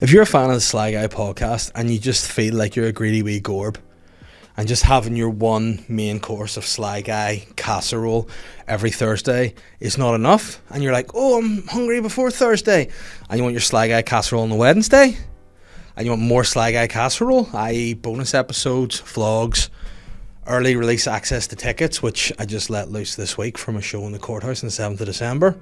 If you're a fan of the Sly Guy podcast and you just feel like you're a greedy wee gorb and just having your one main course of Sly Guy casserole every Thursday is not enough, and you're like, oh, I'm hungry before Thursday, and you want your Sly Guy casserole on the Wednesday, and you want more Sly Guy casserole, i.e. bonus episodes, vlogs, early release access to tickets, which I just let loose this week from a show in the courthouse on the 7th of December,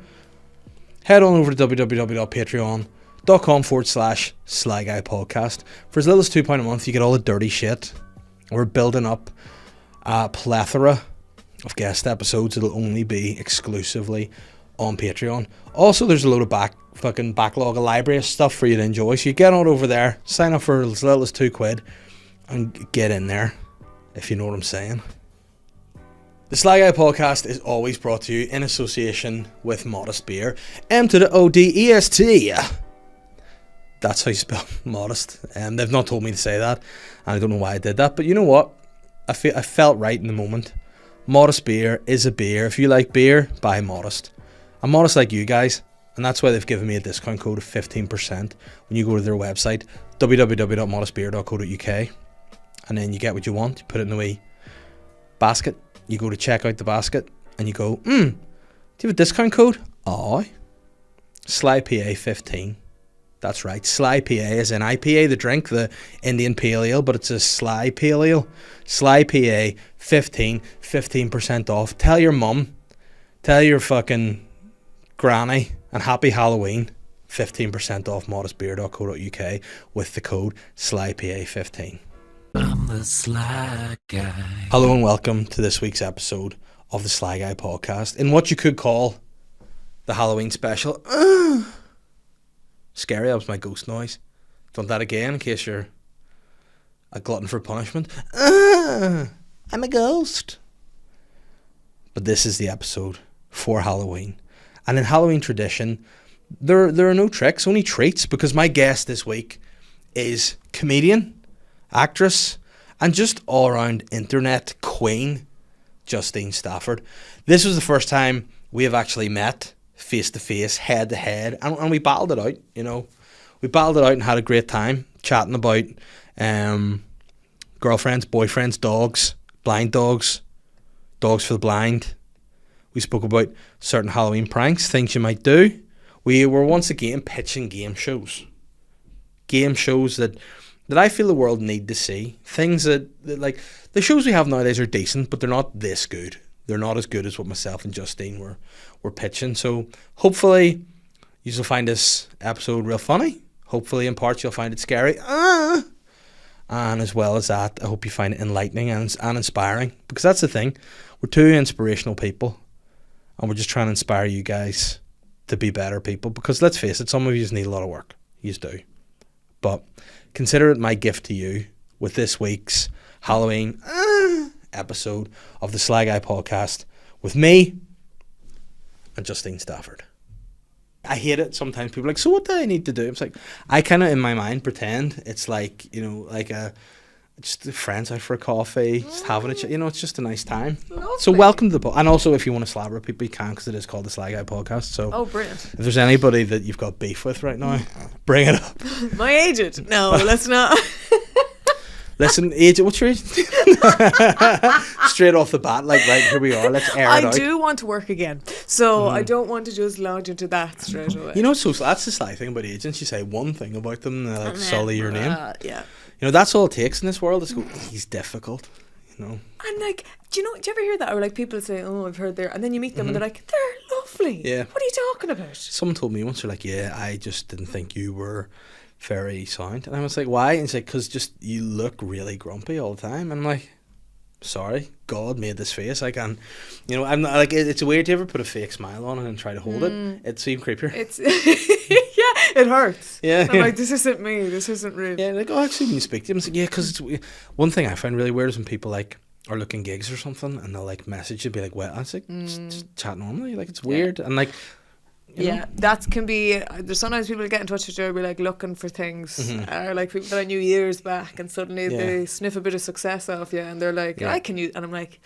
head on over to www.patreon.com/Sly Guy podcast. For as little as £2 a month, you get all the dirty shit. We're building up a plethora of guest episodes that'll only be exclusively on Patreon. Also, there's a load of backlog of library stuff for you to enjoy. So you get on over there, sign up for as little as £2, and get in there, if you know what I'm saying. The Sly Guy podcast is always brought to you in association with Modest Beer. M to the O-D-E-S-T. That's how you spell modest. They've not told me to say that, and I don't know why I did that, but you know what? I felt right in the moment. Modest Beer is a beer. If you like beer, buy Modest. I'm modest like you guys, and that's why they've given me a discount code of 15% when you go to their website, www.modestbeer.co.uk, and then you get what you want. You put it in the wee basket. You go to check out the basket, and you go, do you have a discount code? Aye. SLYPA15. That's right, Sly PA is an IPA, the drink, the Indian Pale Ale, but it's a Sly Pale Ale. Sly PA 15% off. Tell your mum, tell your fucking granny, and happy Halloween. 15% off modestbeer.co.uk with the code SLYPA15. I'm the Sly Guy. Hello and welcome to this week's episode of the Sly Guy podcast, in what you could call the Halloween special. Scary, that was my ghost noise. Done that again in case you're a glutton for punishment. I'm a ghost. But this is the episode for Halloween. And in Halloween tradition, there are no tricks, only treats, because my guest this week is comedian, actress, and just all-around internet queen, Justine Stafford. This was the first time we have actually met face-to-face, head-to-head, and we battled it out, you know. We battled it out and had a great time chatting about girlfriends, boyfriends, dogs, blind dogs, dogs for the blind. We spoke about certain Halloween pranks, things you might do. We were once again pitching game shows that I feel the world need to see. Things that like, the shows we have nowadays are decent, but they're not this good. They're not as good as what myself and Justine were pitching. So hopefully you'll find this episode real funny. Hopefully in parts you'll find it scary. And as well as that, I hope you find it enlightening and inspiring. Because that's the thing. We're two inspirational people. And we're just trying to inspire you guys to be better people. Because let's face it, some of you just need a lot of work. You do. But consider it my gift to you with this week's Halloween episode of the Sly Guy podcast with me and Justine Stafford. I hate it sometimes. People are like, so what do I need to do? It's like, I kind of in my mind pretend it's like, you know, like just friends out for a coffee, just having a chat, you know, it's just a nice time. Lovely. So welcome to the and also if you want to slabber people, you can, because it is called the Sly Guy podcast. So brilliant. If there's anybody that you've got beef with right now, bring it up. My agent. No, let's not. Listen, agent, what's your agent? Straight off the bat, like, right, here we are, let's air it out. I do want to work again, so I don't want to just launch into that straight away. You know, so that's the sly thing about agents. You say one thing about them, and they like sully your name. Yeah. You know, that's all it takes in this world. Is go, he's difficult, you know. And like, do you ever hear that? Or like people say, oh, I've heard there, and then you meet them and they're like, they're lovely. Yeah. What are you talking about? Someone told me once, they're like, yeah, I just didn't think you were very sound. And I was like, why? And he's like, because just you look really grumpy all the time. And I'm like, sorry, God made this face. I can, you know, I'm not like, it's weird to ever put a fake smile on it and try to hold it. It's even creepier. It's yeah, it hurts. Yeah. I'm like, this isn't me. This isn't real. Yeah, like, oh, actually, when you speak to him, it's like, yeah, because it's one thing I find really weird is when people like are looking gigs or something and they'll like message you, be like, well, it's like just chat normally, like it's weird and like. You know? That can be. There's sometimes people get in touch with you, be like looking for things, or like people that I knew years back, and suddenly they sniff a bit of success off you, and they're like, "I can use," and I'm like.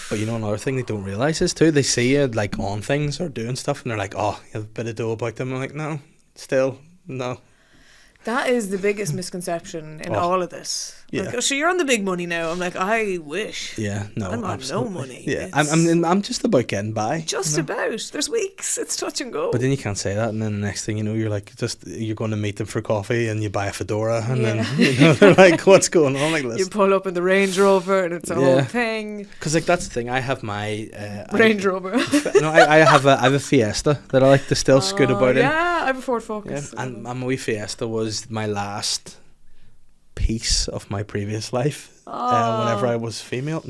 But you know, another thing they don't realise is too, they see you like on things or doing stuff, and they're like, "Oh, you have a bit of dough about them." I'm like, no, still no. That is the biggest misconception in all of this. Yeah. Like, oh, so you're on the big money now. I'm like, I wish. Yeah, no, I'm on absolutely. no money. Yeah, It's I'm just about getting by. just about. There's weeks. It's touch and go. But then you can't say that, and then the next thing you know, you're like, you're going to meet them for coffee, and you buy a fedora, and then they're like, "What's going on?" Like this. You pull up in the Range Rover, and it's a whole thing. Because like that's the thing. I have my Range Rover. I have a Fiesta that I like to still scoot about in. Yeah, I have a Ford Focus. Yeah, and my wee Fiesta was my last piece of my previous life. Whenever I was female,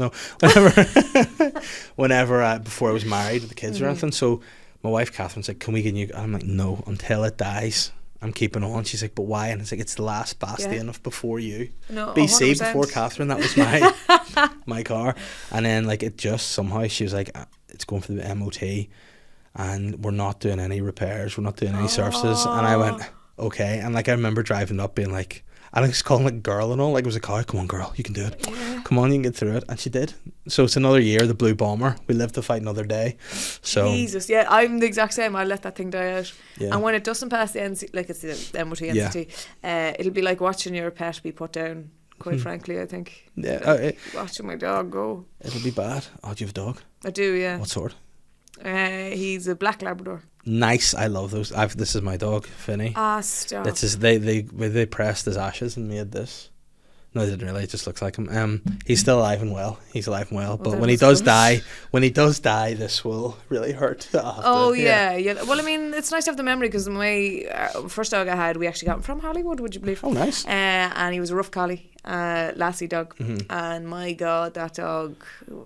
whenever before I was married with the kids or anything. So my wife Catherine's like, "Can we get you?" I'm like, "No, until it dies, I'm keeping on." She's like, "But why?" And it's like, "It's the last bastion of before you." No, BC 100%. before Catherine. That was my my car, and then like it just somehow she was like, "It's going for the MOT, and we're not doing any repairs, we're not doing any services." And I went, "Okay." And like I remember driving up, being like, I was calling like girl and all, like it was a car. "Come on, girl, you can do it. Yeah. Come on, you can get through it." And she did. So it's another year, the Blue Bomber. We live to fight another day. So Jesus, yeah, I'm the exact same. I let that thing die out. Yeah. And when it doesn't pass the NC, like it's the MOT, NCT, it'll be like watching your pet be put down. Quite frankly, I think. Yeah, Like watching my dog go. it'll be bad. Oh, do you have a dog? I do, yeah. What sort? He's a black Labrador. Nice. I love those. This is my dog, Finny. Stop. That's his. They pressed his ashes and made this. No, they didn't really. It just looks like him. He's still alive and well. He's alive and well. But that when he was does good. die, this will really hurt. Yeah. Well, I mean, it's nice to have the memory because my first dog I had, we actually got him from Hollywood. Would you believe? Oh, nice. And he was a rough collie, lassie dog. Mm-hmm. And my God, that dog!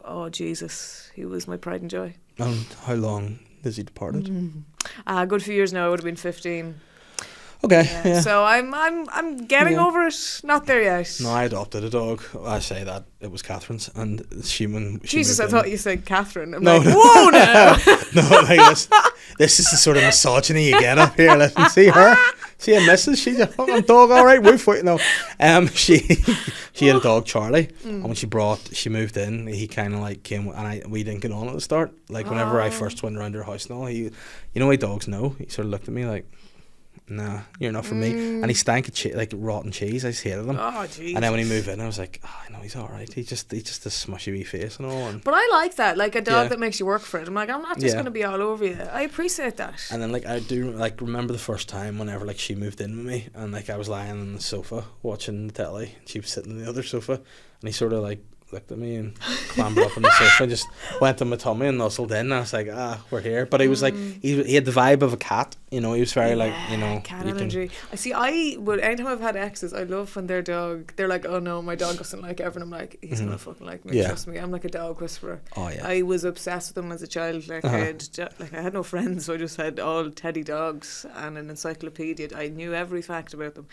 Oh Jesus, he was my pride and joy. And how long is he departed? A good few years now. I would have been 15. Okay. Yeah. So I'm getting over it. Not there yet. No, I adopted a dog. I say that it was Catherine's, and when she Jesus, I moved in- thought you said Catherine. I'm No, like, no. whoa now. No, like this is the sort of misogyny you get up here. Listen, see her, see a missus. She's a fucking dog, all right. Woof, woof. No, she had a dog, Charlie, and when she moved in, he kind of like came, and we didn't get on at the start. Like whenever I first went around her house and all, you know, why dogs know. He sort of looked at me like, "Nah, you're not for me." And he stank of like rotten cheese. I just hated him. Oh, jeez. And then when he moved in, I was like, "Oh, I know he's all right. He's just a smushy wee face and all." And But I like that, like a dog that makes you work for it. I'm like, I'm not just Yeah. going to be all over you. I appreciate that. And then like I do like remember the first time whenever like she moved in with me, and like I was lying on the sofa watching the telly, and she was sitting on the other sofa, and he sort of like looked at me and clambered up on the sofa and just went on my tummy and nuzzled in, and I was like, we're here. But he was like, he had the vibe of a cat, you know. He was very like, you know, cat you can- energy. I see. I would anytime I've had exes, I love when their dog. They're like, "Oh no, my dog doesn't like Evan." I'm like, "He's gonna fucking like me. Yeah. Trust me." I'm like a dog whisperer. Oh yeah. I was obsessed with them as a child. Like I had no friends, so I just had all teddy dogs and an encyclopedia. I knew every fact about them.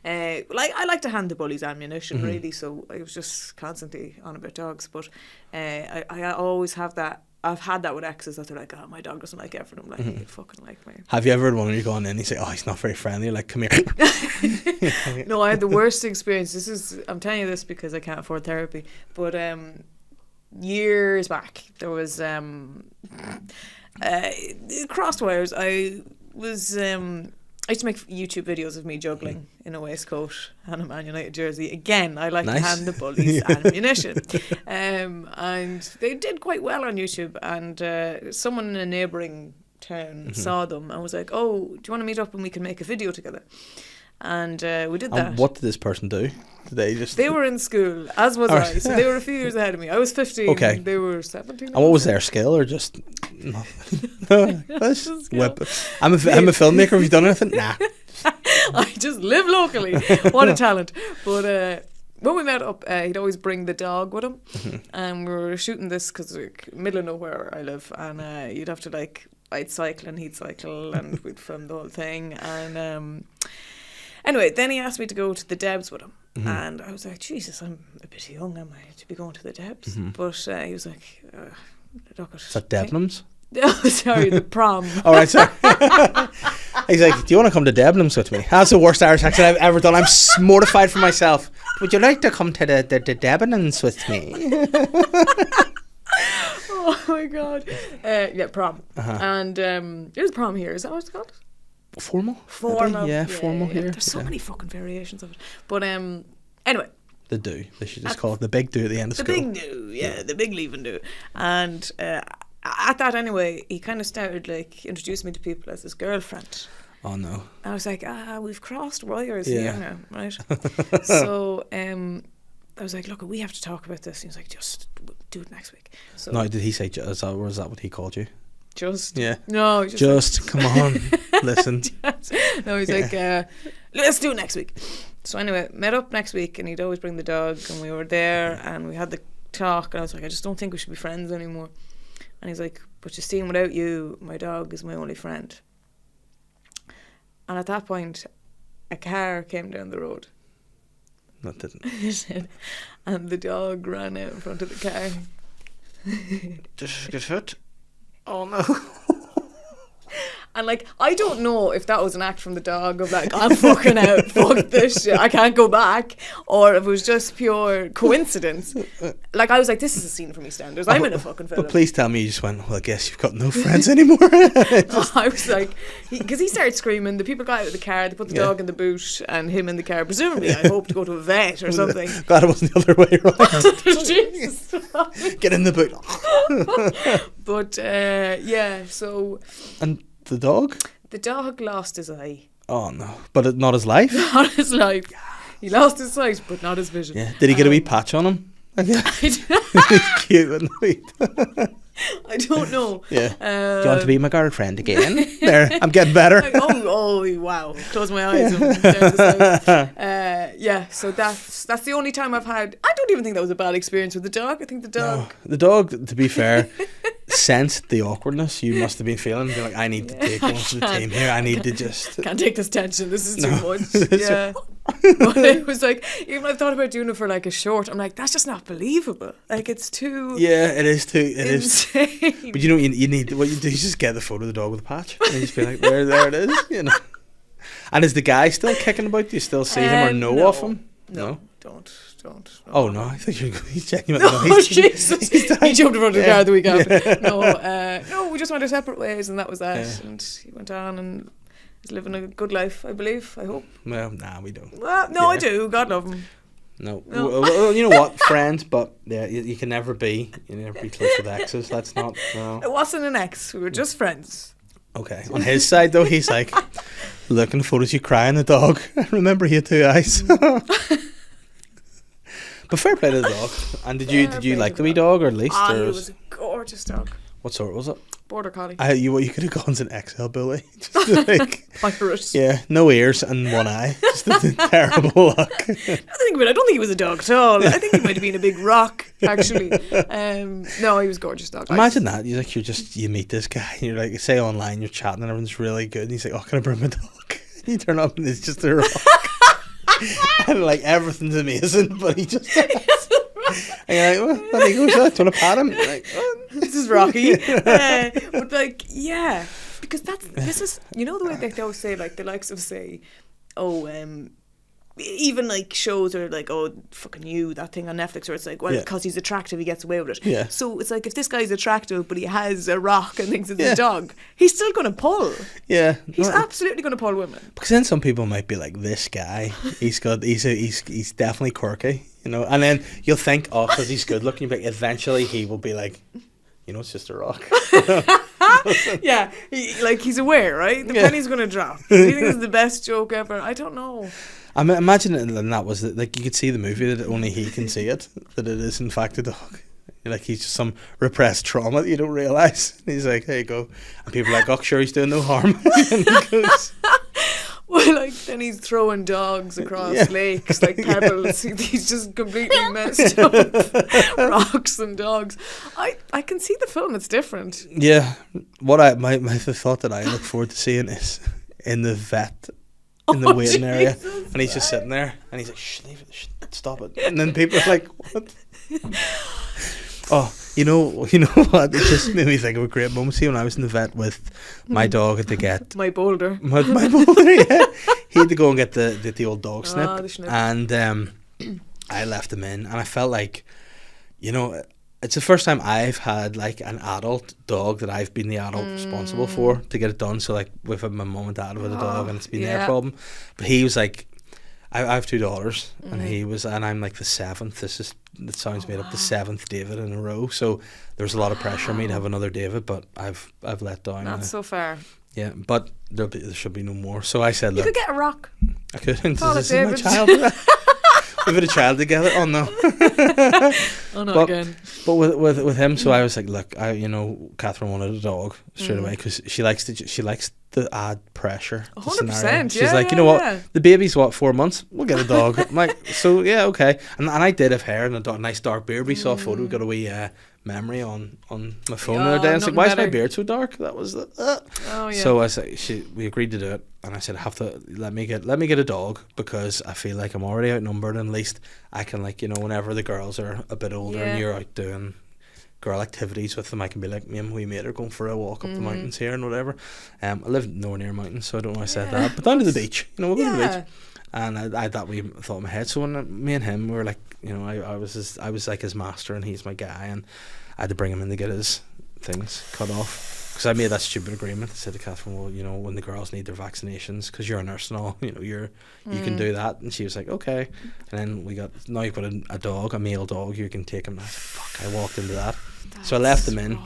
Like I like to hand the bullies ammunition, really. So I was just constantly on about dogs. But I always have that. I've had that with exes that they're like, "Oh, my dog doesn't like Evan." I'm like, "You fucking like me." Have you ever had one when you're going in and you say, "Oh, he's not very friendly"? You're like, "Come here." No, I had the worst experience. I'm telling you this because I can't afford therapy. But years back, there was crosswires. I used to make YouTube videos of me juggling in a waistcoat and a Man United jersey. Again, I like to hand the bullies ammunition. And they did quite well on YouTube. And someone in a neighbouring town saw them and was like, "Oh, do you want to meet up and we can make a video together?" And we did that. And what did this person do? Did they were in school, as was I. So they were a few years ahead of me. I was 15. Okay. They were 17. And what was their skill, or just nothing? Skill. Whip. I'm a filmmaker. Have you done anything? Nah. I just live locally. What a talent. But when we met up, he'd always bring the dog with him. And we were shooting this because like middle of nowhere where I live. And you'd have to like, I'd cycle and he'd cycle and we'd film the whole thing. And anyway, then he asked me to go to the Debs with him. And I was like, Jesus, I'm a bit young, am I, to be going to the Debs? But he was like, look at... Is that Debenhams? Oh, sorry, the prom. All right, sorry. He's like, "Do you want to come to Debenhams with me?" That's the worst Irish accent I've ever done. I'm mortified for myself. "Would you like to come to the Debenhams with me?" Oh my God. Yeah, prom. And it was prom here. Is that what it's called? Formal? Formal. Yeah, formal here. There's so many fucking variations of it. But anyway. The do. They should just call it the big do at the end of The school. big do, the big leaving do. And at that anyway, he kind of started like introducing me to people as his girlfriend. Oh no. I was like, we've crossed wires Yeah. here now, right? So I was like, look, we have to talk about this. He was like, just do it next week. So No, did he say just, or is that what he called you? just Yeah. no, Just come on, listen. No, he's like, let's do it next week. So anyway, met up next week, and he'd always bring the dog, and we were there, and we had the talk, and I was like, I just don't think we should be friends anymore. And he's like, but Justine, without you, my dog is my only friend. And at that point, a car came down the road. That didn't. And the dog ran out in front of the car. Just get hurt. Oh no. And like, I don't know if that was an act from the dog of like, I'm fucking out, fuck this shit, I can't go back, or if it was just pure coincidence. Like, I was like, this is a scene from EastEnders. I'm in a fucking film. But please tell me you just went, well, I guess you've got no friends anymore. I was like, because he started screaming. The people got out of the car, they put the dog in the boot, and him in the car. Presumably, I hope to go to a vet or something. Glad it wasn't the other way around. Jesus. Get in the boot. But yeah, so And the dog? the dog lost his eye. Oh no. But not his life? Not his life. He lost his sight, but not his vision. Yeah. Did he get a wee patch on him? He's cute, isn't he? I don't know. Yeah. Do you want to be my girlfriend again? There, I'm getting better. Like, oh, wow. Close my eyes. And down the side. Yeah, so that's the only time I've had... I don't even think that was a bad experience with the dog. I think the dog... No, the dog, to be fair, sensed the awkwardness you must have been feeling. Be like, I need to take one for the team here. I need to just... Can't take this tension. This is too much. Yeah. But it was like, even I thought about doing it for like a short. I'm like, that's just not believable. Like, it's too... Yeah, it is too... It is. insane. But you know, you need... What you do is just get the photo of the dog with a patch. And you just be like, there it is, you know. And is the guy still kicking about? Do you still see him or know no. of him? No, don't. Oh no, I thought he's genuine. No, Jesus. He jumped in front of the car the week after. Yeah. No, we just went our separate ways, and that was that. Yeah. And he went on and is living a good life, I believe, I hope. Well, nah, we don't. Well, no, I do. God love him. No. No. Well, you know what? Friends, but yeah, you can never be close with exes. That's not... No. It wasn't an ex. We were just friends. Okay. On his side, though, he's like, looking at photos, you crying the dog. Remember, he had two eyes. But fair play to the dog. And did you like the wee dog, or at least? It was a gorgeous dog. What sort was it? Border collie. You could have gone as an XL bully. Just like, Pirate. yeah, no ears and one eye. Just a terrible luck. I don't think he was a dog at all. I think he might have been a big rock, actually. No, he was a gorgeous dog. Imagine that. You meet this guy, and you're like, say online, you're chatting, and everyone's really good, and he's like, oh, can I bring my dog? You turn up, and it's just a rock. And like, everything's amazing, but he just... And you're like, well, there he goes. Do you want to pat him? Like, oh. This is Rocky. But like, yeah, because this is, you know, the way they always say, like, the likes of, say, even like shows are like, oh, fucking you, that thing on Netflix where it's like, well, because he's attractive, he gets away with it. Yeah. So it's like, if this guy's attractive but he has a rock and thinks it's a dog, he's still going to pull. Yeah. He's absolutely going to pull women. Because then some people might be like, this guy, he's definitely quirky, you know. And then you'll think, oh, because he's good looking, but eventually he will be like, you know, it's just a rock. Yeah, he's aware, right? The penny's going to drop. Do you think it's the best joke ever? I don't know. I mean, imagine it, and that was it. Like, you could see the movie that only he can see it, that it is in fact a dog. Like, he's just some repressed trauma that you don't realise. And he's like, there you go. And people are like, oh, sure, he's doing no harm. And he goes, well, like, then he's throwing dogs across lakes, like pebbles. He's just completely messed up. Rocks and dogs. I can see the film, it's different. Yeah. The thought that I look forward to seeing is in the vet, in the waiting area, and he's just sitting there, and he's like, shh, leave it, shh, stop it. And then people are like, what? Oh, you know what? It just made me think of a great moment. See, when I was in the vet with my dog, had to get my boulder. My boulder, yeah. He had to go and get the old dog snip, the snip. and I left him in, and I felt like, you know, it's the first time I've had like an adult dog that I've been the adult responsible for to get it done. So like we've had my mum and dad with a dog, and it's been their problem. But he was like, I have 2 daughters, and I'm like the 7th. It sounds made up, the 7th David in a row. So there's a lot of pressure on me to have another David, but I've let down. Not so far. Yeah, but there should be no more. So I said, You look, could get a rock. I couldn't. Call This it is my David. child. We've had a child together. Oh no. Oh no, But- again. But with him, so I was like, look, Catherine wanted a dog straight away because she likes to add pressure. to 100%, scenario. She's yeah, like, you yeah, know yeah. what, the baby's 4 months, we'll get a dog. I'm like, so yeah, okay. And I did have hair and a nice dark beard. We saw a photo, got a wee memory on my phone the other day. I was like, nothing why is my better. beard so dark? That was the. Oh yeah. So I said, we agreed to do it, and I said, I have to let me get a dog because I feel like I'm already outnumbered, and at least I can, like, whenever the girls are a bit older and you're out doing girl activities with them, I can be like, me and my wee mate are going for a walk up the mountains here and whatever. I live nowhere near mountains, so I don't know why I said that, but down to the beach, we'll go to the beach. And I had that wee thought in my head. So when me and him we were like, I was like his master and he's my guy, and I had to bring him in to get his things cut off. Because I made that stupid agreement. I said to Catherine, well, when the girls need their vaccinations, because you're a nurse and all, you can do that. And she was like, okay. And then now you've got a dog, a male dog, you can take him. And I said, fuck, I walked into that. So I left him in.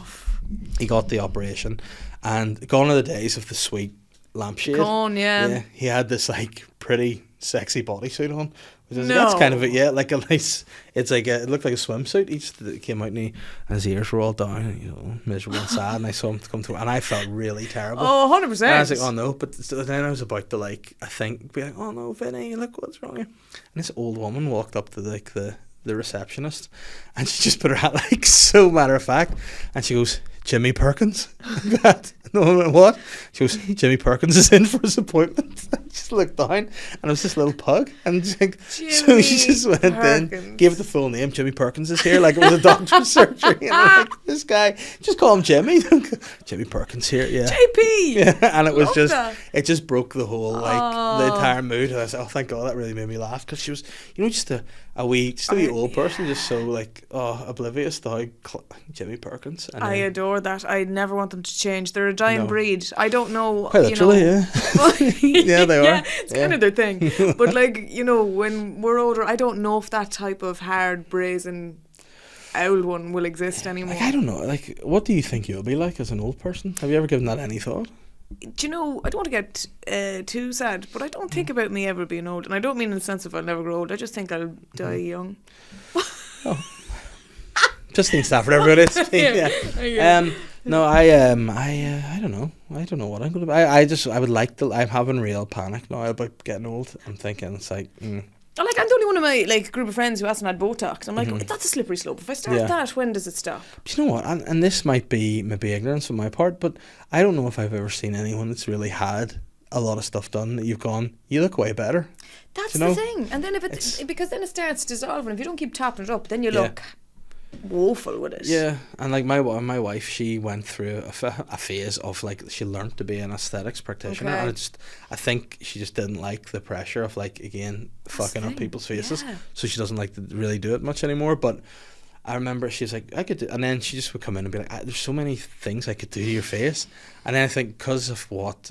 He got the operation. And gone are the days of the sweet lampshade. Gone, yeah. He had this like pretty sexy bodysuit on. Which is, No. that's kind of it, yeah. Like a nice, it looked like a swimsuit. He came out and his ears were all down, miserable and sad. And I saw him come through, and I felt really terrible. Oh, 100%. And I was like, oh no. But then I was about to be like, oh no, Vinny, look what's wrong here. And this old woman walked up to the receptionist, and she just put her hat so matter of fact, and she goes, Jimmy Perkins. No one went, what? She goes, Jimmy Perkins is in for his appointment. I just looked down, and it was this little pug, and so she just went in, gave it the full name. Jimmy Perkins is here, like it was a doctor's surgery. And I'm like, this guy, just call him Jimmy. Jimmy Perkins here, yeah. JP. Yeah, and it was Love it just broke the whole the entire mood. And I was like, oh, thank God, that really made me laugh, because she was, just a wee old person, just so oblivious to how Jimmy Perkins. And I adore that. I never want them to change. They're a dying breed. I don't know. Quite literally, yeah. Yeah, they are. Yeah, it's kind of their thing. But when we're older, I don't know if that type of hard, brazen old one will exist anymore. I don't know. What do you think you'll be like as an old person? Have you ever given that any thought? Do you know, I don't want to get too sad, but I don't think about me ever being old. And I don't mean in the sense of I'll never grow old. I just think I'll die young. Justine Stafford, everybody. Yeah. No, I don't know. I don't know what I'm going to be. I would like to. I'm having real panic now about getting old. I'm thinking it's like. I'm the only one of my group of friends who hasn't had Botox. I'm like, that's a slippery slope. If I start that, when does it stop? But you know what? And this might be maybe ignorance on my part, but I don't know if I've ever seen anyone that's really had a lot of stuff done that you've gone, you look way better. That's the thing. And then because then it starts dissolving. If you don't keep topping it up, then you look woeful with it. Yeah, and my wife, she went through a phase of she learnt to be an aesthetics practitioner, and I think she just didn't like the pressure of fucking up people's faces, so she doesn't like to really do it much anymore. But I remember she's like, I could do, and then she just would come in and be like, there's so many things I could do to your face, and then I think because of what,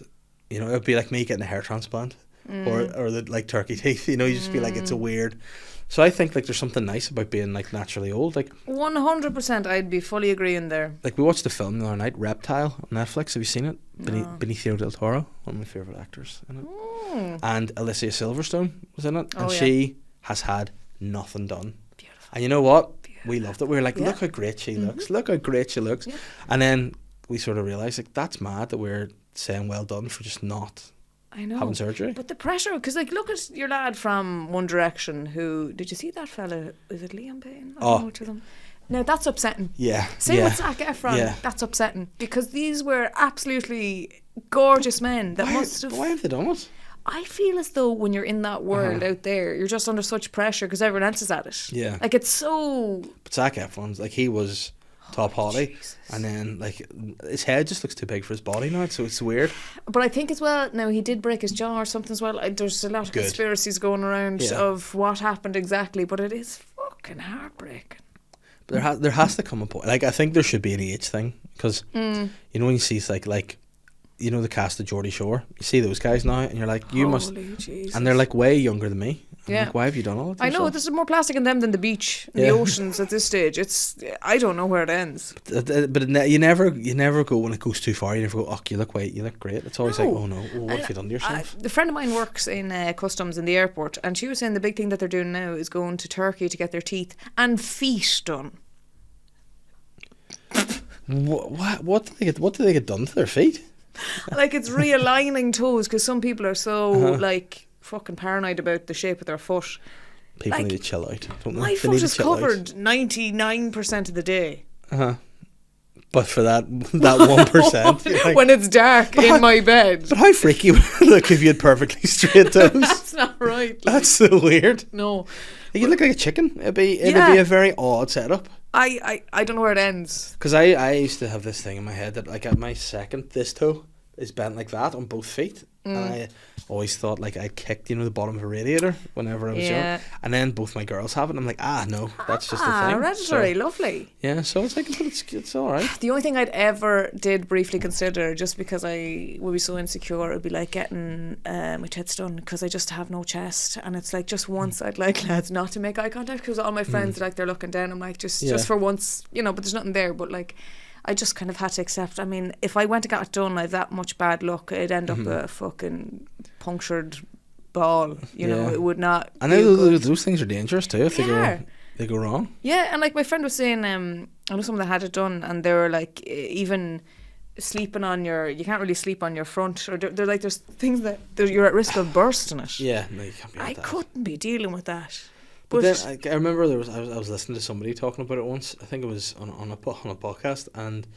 it would be like me getting a hair transplant or the turkey teeth, you just feel like it's a weird. So I think there's something nice about being naturally old. 100%, I'd be fully agreeing there. We watched the film the other night, Reptile, on Netflix. Have you seen it? No. Benicio del Toro, one of my favourite actors in it. And Alicia Silverstone was in it, and she has had nothing done. Beautiful. And you know what? We loved it. We were like, look how great she looks. Look how great she looks. Yeah. And then we sort of realised that's mad that we're saying well done for just not having surgery. But the pressure, because look at your lad from One Direction who, did you see that fella? Is it Liam Payne? I don't know which of them. Now that's upsetting. Yeah. Same with Zac Efron. That's upsetting because these were absolutely gorgeous men that must have. Why have they done it? I feel as though when you're in that world out there, you're just under such pressure because everyone else is at it. Yeah. It's so. But Zac Efron's he was top hottie, Jesus. and then his head just looks too big for his body now, so it's weird. But I think as well, now he did break his jaw or something as well. There's a lot of conspiracies going around of what happened exactly, but it is fucking heartbreaking. There has to come a point. Like, I think there should be an age thing, because you know, when you see like you know, the cast of Geordie Shore, you see those guys now, and you're like, you must, Jesus. and they're like way younger than me. I'm Yeah. like, why have you done all of this? I know, there's more plastic in them than the beach and the oceans at this stage. I don't know where it ends. But you never go when it goes too far. You never go, oh, you look great. It's always like, oh no, what have you done to yourself? A friend of mine works in customs in the airport, and she was saying the big thing that they're doing now is going to Turkey to get their teeth and feet done. What do they get done to their feet? Like, it's realigning toes, because some people are so like fucking paranoid about the shape of their foot. People Like, need to chill out, don't they? My They foot need to is chill out. covered 99% of the day. But for that 1%, you're like, When it's dark in my bed. but how freaky would it look if you had perfectly straight toes? That's not right. Like, That's so weird. no. You look like a chicken. It'd be Yeah. a very odd setup. I don't know where it ends. Because I used to have this thing in my head that, like, at my second, this toe is bent like that on both feet. And I always thought, like, I kicked, you know, the bottom of a radiator whenever I was Yeah. young. And then both my girls have it. And I'm like, no, that's just a thing. Hereditary, So, lovely. yeah, so it's like, but it's all right. The only thing I'd ever did briefly consider, just because I would be so insecure, would be like getting my tits done, because I just have no chest, and it's like just once I'd like lads not to make eye contact, because all my friends like they're looking down. I'm like, just for once, you know, but there's nothing there. But like, I just kind of had to accept. I mean, if I went and got it done, I've that much bad luck, it'd end up a fucking punctured ball. You know, it would not. And feel good. those things are dangerous too if they go wrong. Yeah, and like my friend was saying, I know someone that had it done, and they were like, even sleeping on you can't really sleep on your front, or they're like, there's things that you're at risk of bursting it. Yeah, no, you can't be I like that. couldn't be dealing with that. But then I remember I was listening to somebody talking about it once. I think it was on a podcast, and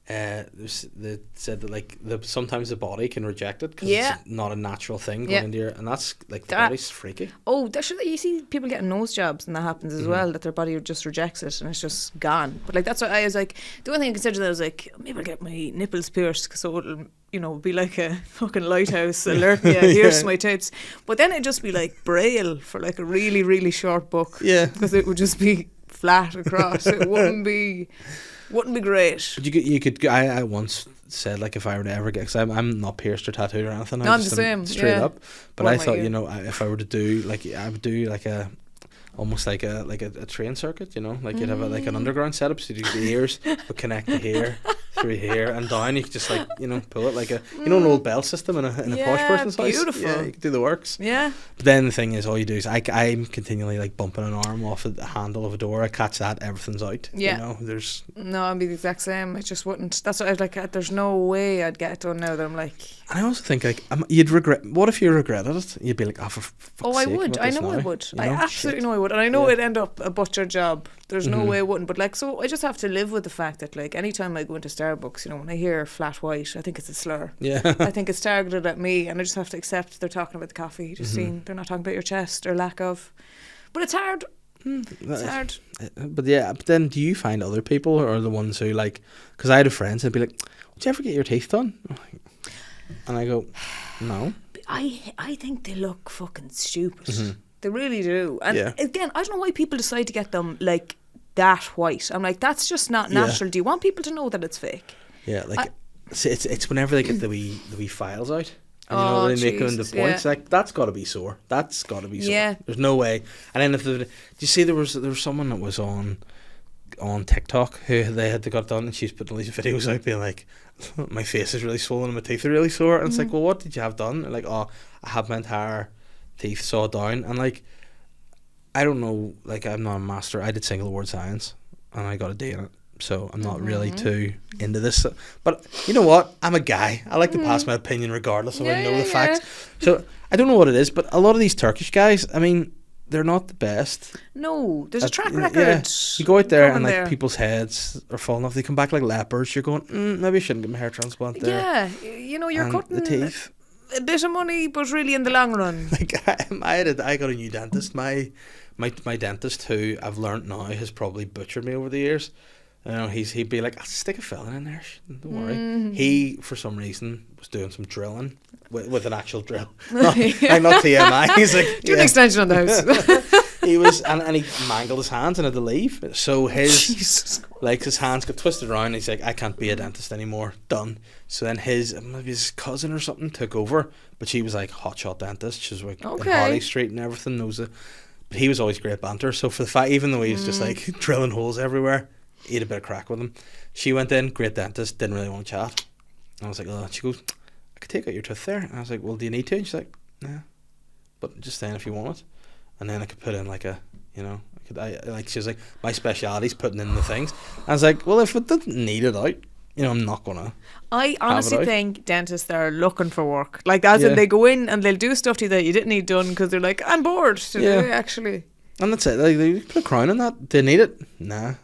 they said that, like, sometimes the body can reject it because it's not a natural thing going into your, and that's like the body's freaky. Oh, you see people getting nose jobs, and that happens as well, that their body just rejects it and it's just gone. But like, that's what I was like, the only thing I considered, that I was like, maybe I'll get my nipples pierced, because so it'll, you know, be like a fucking lighthouse alerting you, here's my tits. But then it'd just be like Braille for like a really, really short book. Yeah. Because it would just be flat across. It wouldn't be great. But you could. I once said, like, if I were to ever get, because I'm not pierced or tattooed or anything. No, I'm the same. Straight up. But What I am I thought, here? you know, if I were to do, like, I would do like almost like a train circuit, you know, like you'd have like an underground setup, so you do the ears but connect the hair through here and down. You could just, like, you know, pull it like an old bell system in a posh person's house. Beautiful. Yeah, you could do the works. Yeah. But then the thing is, all you do is I'm continually, like, bumping an arm off the handle of a door. I catch that, everything's out. Yeah. You know, No, I'd be the exact same. It just wouldn't. That's what I was like. There's no way I'd get it done now that I'm like. And I also think, like, you'd regret. What if you regretted it? You'd be like, oh, for fuck's I sake, would. not I this know I now. would. You I know? absolutely Shit. know I would. And I know Yeah. it'd end up a butcher job. There's no way it wouldn't. But like, so I just have to live with the fact that, like, anytime I go into Starbucks, you know, when I hear flat white, I think it's a slur. Yeah. I think it's targeted at me, and I just have to accept they're talking about the coffee. Justine, they're not talking about your chest or lack of. But it's hard. It's hard. But yeah, but then do you find other people are the ones who, like, because I had a friend who'd be like, would you ever get your teeth done? And I go, no. I think they look fucking stupid. They really do. And Yeah. again, I don't know why people decide to get them like that white. I'm like, that's just not natural. Do you want people to know that it's fake? Yeah, like, it's whenever they get the wee files out. And, you know, Oh, they make them into Jesus, points. yeah. Like, that's got to be sore. That's got to be sore. Yeah. There's no way. And then do you see there was someone that was on TikTok who they got done, and she's putting all these videos out being like, my face is really swollen and my teeth are really sore. And it's like, well, what did you have done? And like, oh, I had my entire teeth sawed down. And like, I don't know, like, I'm not a master. I did single word science and I got a D in it. So I'm not really too into this. But you know what? I'm a guy. I like to pass my opinion regardless of I know the facts. So I don't know what it is, but a lot of these Turkish guys, I mean, they're not the best. No, there's a track Yeah. record. You go out there coming and, like, there. people's heads are falling off. They come back like leopards. You're going, maybe I shouldn't get my hair transplant there. Yeah, you know, you're And cutting the teeth. a bit of money, but really in the long run. Like, I got a new dentist. My dentist, who I've learnt now has probably butchered me over the years. You know, he'd be like, I'll stick a filling in there. Don't worry. He, for some reason, was doing some drilling with an actual drill. Not TMI. He's like, Do an extension on the house. he was, and he mangled his hands and had to leave. So Jesus Christ. his hands got twisted around. And he's like, I can't be a dentist anymore. Done. So then maybe his cousin or something took over, but she was like hotshot dentist. She was like in Harley Street and everything. Knows it. But he was always great banter. So for the fact, even though he was just like drilling holes everywhere, he had a bit of crack with him. She went in, great dentist, didn't really want to chat. And I was like, oh, she goes, I could take out your tooth there. And I was like, well, do you need to? And she's like, nah, but just then if you want it. And then I could put in like a, she was like, my speciality is putting in the things. I was like, well, if it doesn't need it out, I'm not gonna. I honestly think dentists are looking for work. Like, as in they go in and they'll do stuff to you that you didn't need done because they're like, I'm bored today, actually. And that's it. Like, they put a crown on that. Do you need it? Nah. Like,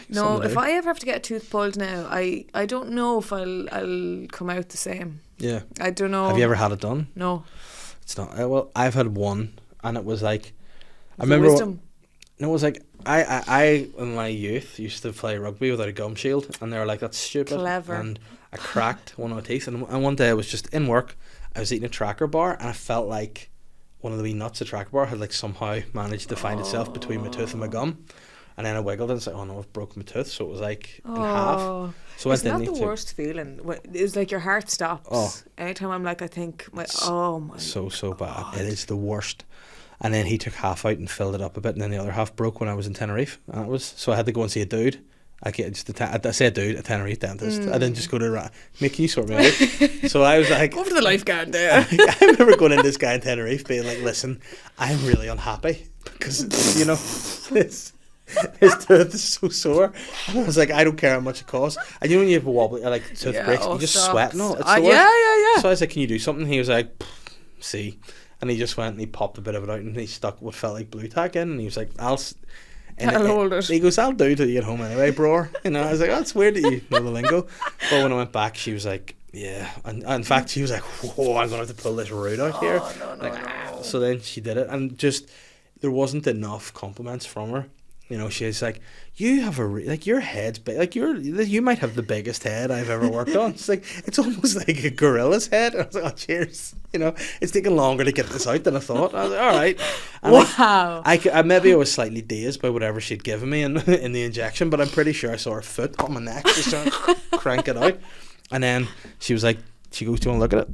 no, if I ever have to get a tooth pulled now, I don't know if I'll come out the same. Yeah. I don't know. Have you ever had it done? No. It's not. Well, I've had one, and it was like, I remember. Wisdom. It was like I in my youth used to play rugby without a gum shield, and they were like, that's stupid. Clever. And I cracked one of my teeth, and one day I was just in work, I was eating a Tracker bar, and I felt like one of the wee nuts of Tracker bar had like somehow managed to find itself between my tooth and my gum. And then I wiggled and it's like, oh no, I've broken my tooth. So it was like in half. So isn't that the worst feeling? It's like your heart stops. Oh. Anytime I'm like, I think, so bad. God. It is the worst. And then he took half out and filled it up a bit, and then the other half broke when I was in Tenerife. And so I had to go and see a dude. I say a dude, a Tenerife dentist. I didn't just go to Mick, can you sort me out? So I was like, go over to the lifeguard there. I remember going in this guy in Tenerife being like, listen, I'm really unhappy because his tooth is so sore. And I was like, I don't care how much it costs. And when you have a wobbly, like tooth breaks, you just sweat and all. It's the worst. Yeah. So I was like, can you do something? He was like, see. And he just went and he popped a bit of it out and he stuck what felt like blue tack in. And he was like, I'll hold it. He goes, I'll do it till you get home anyway, bro. I was like, oh, it's weird that you know the lingo. But when I went back, she was like, yeah. And in fact, she was like, whoa, I'm going to have to pull this root out here. No. So then she did it. And just, there wasn't enough compliments from her. She's like, you have your head's big. Like, you might have the biggest head I've ever worked on. It's like, it's almost like a gorilla's head. I was like, oh, cheers. It's taking longer to get this out than I thought. I was like, all right. And wow. I maybe I was slightly dazed by whatever she'd given me in the injection, but I'm pretty sure I saw her foot on my neck just trying to crank it out. And then she was like, she goes, do you want to look at it?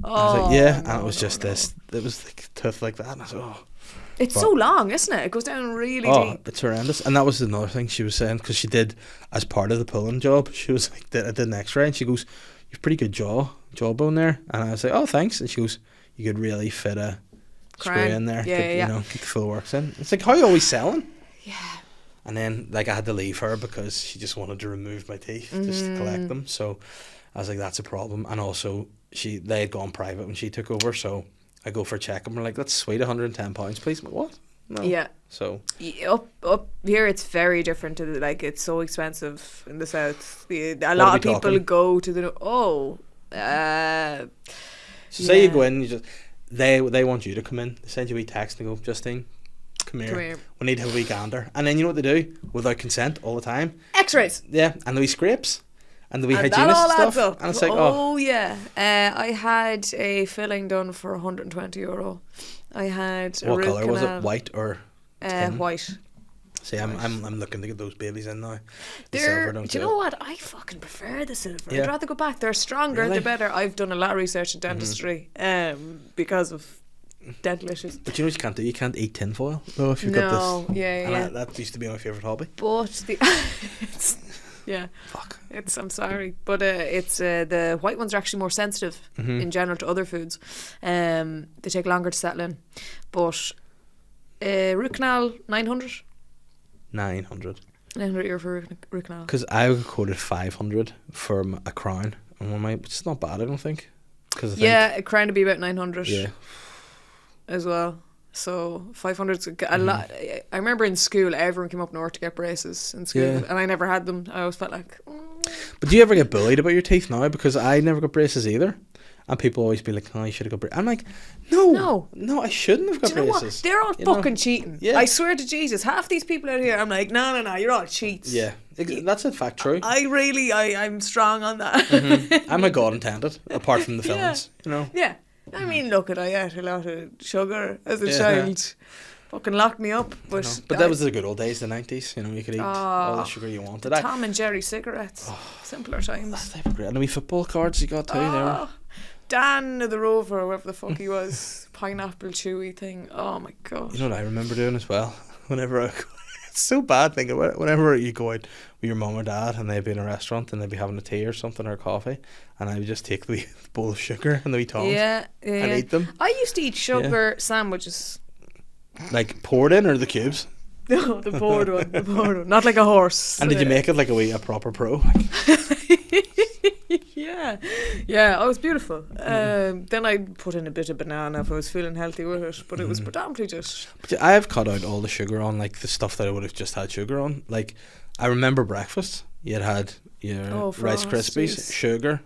I was like, yeah. And it was just this. It was like tooth like that. And I was like, oh. It's so long, isn't it? It goes down really deep. It's horrendous. And that was another thing she was saying, because she did, as part of the pulling job, she was like, I did an x-ray, and she goes, you've pretty good jawbone there. And I was like, oh, thanks. And she goes, you could really fit a screw in there to get the full works in. It's like, how are you always selling? Yeah. And then, like, I had to leave her because she just wanted to remove my teeth, just to collect them. So I was like, that's a problem. And also, they had gone private when she took over, so I go for a check and we're like, that's sweet, £110, please. I'm like, what? No. Yeah. So up here, it's very different. It's so expensive in the south. A lot of people go to the say you go in, they want you to come in. They send you a text and go, Justine, come here. We need to have a wee gander. And then you know what they do without consent all the time? X-rays. Yeah, and the wee scrapes. And the wee hygienist stuff. Up. And it's like, yeah. I had a filling done for €120. I had a what root colour canal. was it? White or tin? White. See, I'm looking to get those babies in now. Do you know what? I fucking prefer the silver. I'd rather go back. They're stronger. They're better. I've done a lot of research in dentistry because of dental issues. But you know what you can't do? You can't eat tinfoil though if you've got this. Yeah. That used to be my favourite hobby. But yeah. Fuck. I'm sorry, but it's the white ones are actually more sensitive in general to other foods. They take longer to settle in. But root canal, 900. 900 €900 for root canal. Because I quoted 500 for a crown, and which is not bad, I don't think. A crown would be about 900. Yeah. As well. So 500's a lot. I remember in school everyone came up north to get braces in school, and I never had them. I always felt like. But do you ever get bullied about your teeth now? Because I never got braces either, and people always be like, "Oh, you should have got braces." I'm like, no, I shouldn't have got do you know braces. What? They're all fucking cheating. Yeah. I swear to Jesus, half these people out here, I'm like, no, you're all cheats. Yeah, that's a fact. True. I'm strong on that. I'm a God intended, apart from the fillings. Yeah. I mean, look, I ate a lot of sugar as a child. fucking locked me up. But But that was the good old days, the 90s. You know, you could eat all the sugar you wanted. Tom and Jerry cigarettes. Simpler times. They were great. And the wee football cards you got too. They were. Dan the Rover, or whatever the fuck he was, pineapple chewy thing. Oh my god. You know what I remember doing as well? Whenever it's so bad thinking about it. Whenever you go out with your mum or dad and they'd be in a restaurant and they'd be having a tea or something or a coffee, and I would just take the wee bowl of sugar and the wee tongs and eat them. I used to eat sugar sandwiches. Like poured in or the cubes? No, the bored one, not like a horse. And did you make it like a proper pro? Yeah, it was beautiful. Then I put in a bit of banana if I was feeling healthy with it, but it was predominantly just. But I have cut out all the sugar on like the stuff that I would have just had sugar on. Like I remember breakfast. You had your Rice Krispies, sugar.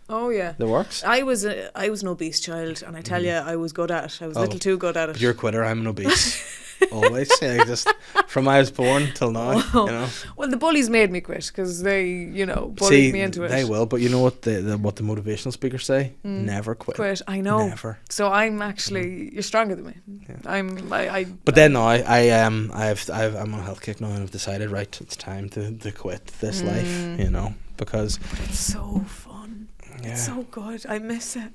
Oh yeah, the works. I was an obese child, and I tell you, I was good at it. I was a little too good at it. But you're a quitter. I'm an obese. Always, yeah, just from I was born till now. You know. Well, the bullies made me quit because they, bullied me into it. They will, but you know what what the motivational speakers say? Never quit. Quit. I know. Never. So I'm actually you're stronger than me. Yeah. But then now I'm on a health kick now, and I've decided it's time to quit this life. You know, because but it's so fun. Yeah. It's so good. I miss it.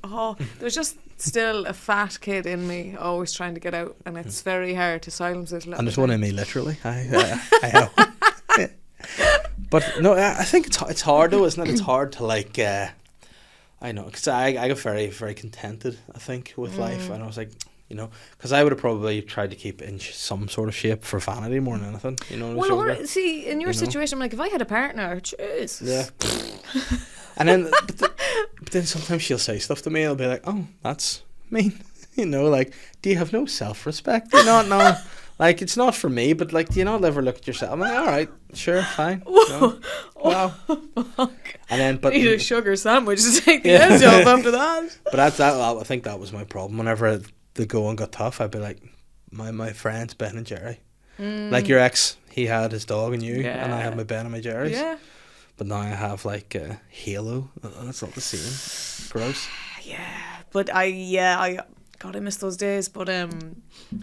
There's just still a fat kid in me always trying to get out, and it's very hard to silence it. And there's one in me, literally. I have. But no, I think it's hard though, isn't it? It's hard to I know, because I got very, very contented, I think, with life, and I was like, because I would have probably tried to keep in some sort of shape for vanity more than anything, Well, see, in your situation, I'm like, if I had a partner, jeez. Yeah. And then, but then sometimes she'll say stuff to me, and I'll be like, "Oh, that's mean," do you have no self-respect? Do you not know? Like, it's not for me, but do you not ever look at yourself? I'm like, all right, sure, fine. No. Wow. Fuck. And then, but eat a sugar sandwich to take the edge off after that. But I think that was my problem. Whenever the going got tough, I'd be like, my friends Ben and Jerry, like your ex, he had his dog and you, and I had my Ben and my Jerry's. Yeah. But now I have a Halo. That's not the same. Gross. Yeah, but I miss those days. But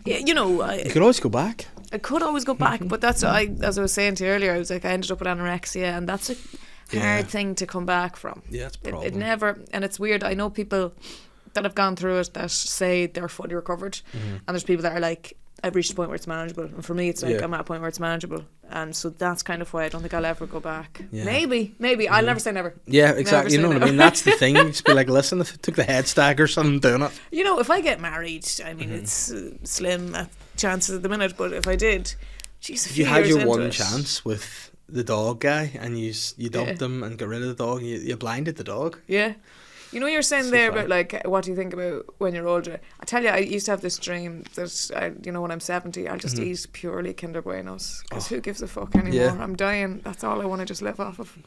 you could always go back. I could always go back, but that's as I was saying to you earlier. I was like, I ended up with anorexia, and that's a hard thing to come back from. Yeah, it's a problem. It never, and it's weird. I know people that have gone through it that say they're fully recovered, and there's people that are like, I've reached a point where it's manageable, and for me it's like I'm at a point where it's manageable, and so that's kind of why I don't think I'll ever go back. Maybe I'll never say never. Yeah, exactly. You know what I mean? That's the thing. You just be like, listen, if it took the head stag or something, doing it. If I get married, I mean it's slim chances at the minute, but if I did, geez, if you had your one chance with the dog guy and you dumped him and got rid of the dog, you blinded the dog. Yeah. You're saying there about what do you think about when you're older? I tell you, I used to have this dream that when I'm 70, I'll just eat purely Kinder Buenos, because who gives a fuck anymore? Yeah. I'm dying. That's all I want to just live off of.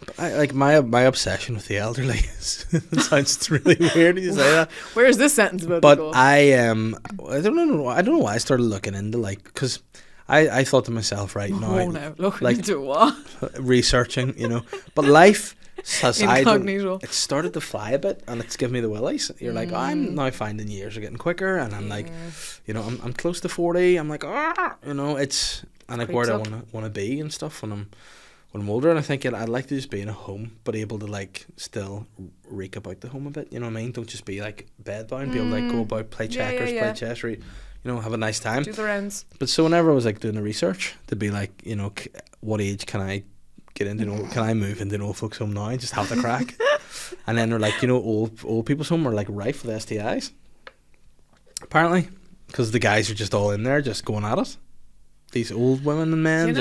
My obsession with the elderly. It sounds really weird to say that. Where is this sentence about but to go? I don't know why I started looking into because I thought to myself looking into what? Researching, but life. Incognito. It started to fly a bit, and it's given me the willies. You're like, I'm now finding years are getting quicker, and I'm like, I'm close to 40. I'm like, it's and like where do I want to be and stuff when I'm older. And I think I'd like to just be in a home, but able to still rake about the home a bit. You know what I mean? Don't just be bedbound. Be able to go about, play checkers, play chess, have a nice time. Do the rounds. But so whenever I was doing the research, to be what age can I get into can I move into an old folks home now and just have the crack? And then they're old people's home are rife with STIs apparently, because the guys are just all in there just going at it. These old women and men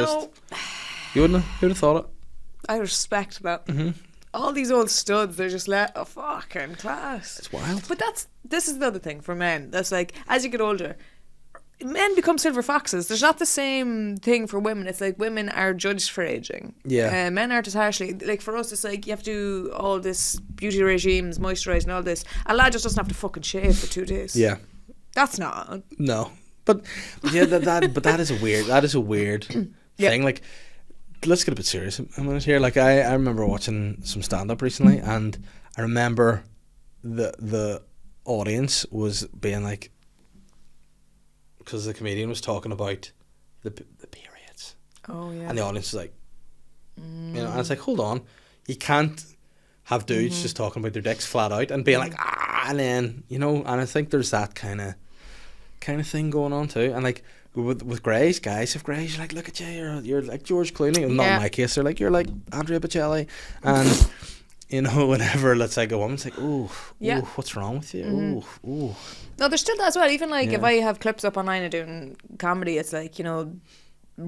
you wouldn't have thought it. I respect that. All these old studs, they're just fucking class. It's wild. But this is the other thing for men. That's as you get older, men become silver foxes. There's not the same thing for women. It's women are judged for aging. Yeah. Men aren't as harshly. For us, it's you have to do all this beauty regimes, moisturize and all this. A lad just doesn't have to fucking shave for 2 days. Yeah. That's not. No. But yeah, that is a weird thing. Let's get a bit serious a minute here. I remember watching some stand up recently, and I remember the audience was being because the comedian was talking about the periods, Oh yeah. and the audience is like, you know, and it's like, hold on, you can't have dudes just talking about their dicks flat out and being like, and then, you know, and I think there's that kind of thing going on too, and like with Greys, guys, if Greys, you're like, look at you, you're like George Clooney, and not in my case, they're like, you're like Andrea Bocelli, and you know, whenever let's say a woman's like, ooh, what's wrong with you? Ooh. No, there's still that as well. Even like if I have clips up online of doing comedy, it's like, you know,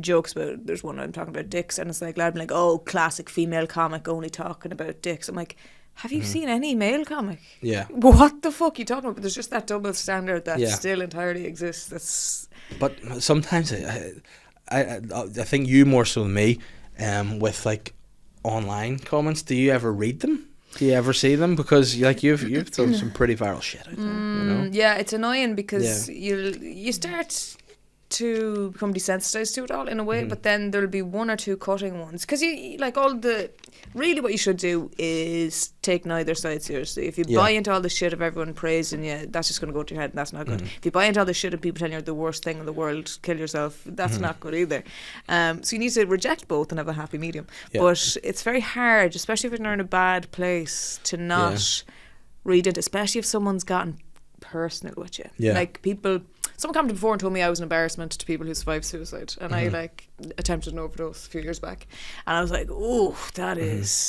jokes about, there's one I'm talking about dicks, and it's like, lad, like, oh, classic female comic only talking about dicks. I'm like, have you seen any male comic? Yeah. What the fuck are you talking about? But there's just that double standard that still entirely exists. But sometimes I think you more so than me, with like online comments. Do you ever read them? Do you ever see them? Because like you've done some pretty viral shit out there. You know? Yeah, it's annoying because you start to become desensitized to it all in a way, but then there'll be one or two cutting ones, because you like really what you should do is take neither side seriously. If you buy into all the shit of everyone praising you, that's just going to go to your head, and that's not good. If you buy into all the shit of people telling you're the worst thing in the world, kill yourself, that's not good either. So you need to reject both and have a happy medium. But it's very hard, especially if you're in a bad place, to not read it, especially if someone's gotten personal with you. Like someone commented before and told me I was an embarrassment to people who survived suicide, and I like attempted an overdose a few years back, and I was like, oh, that's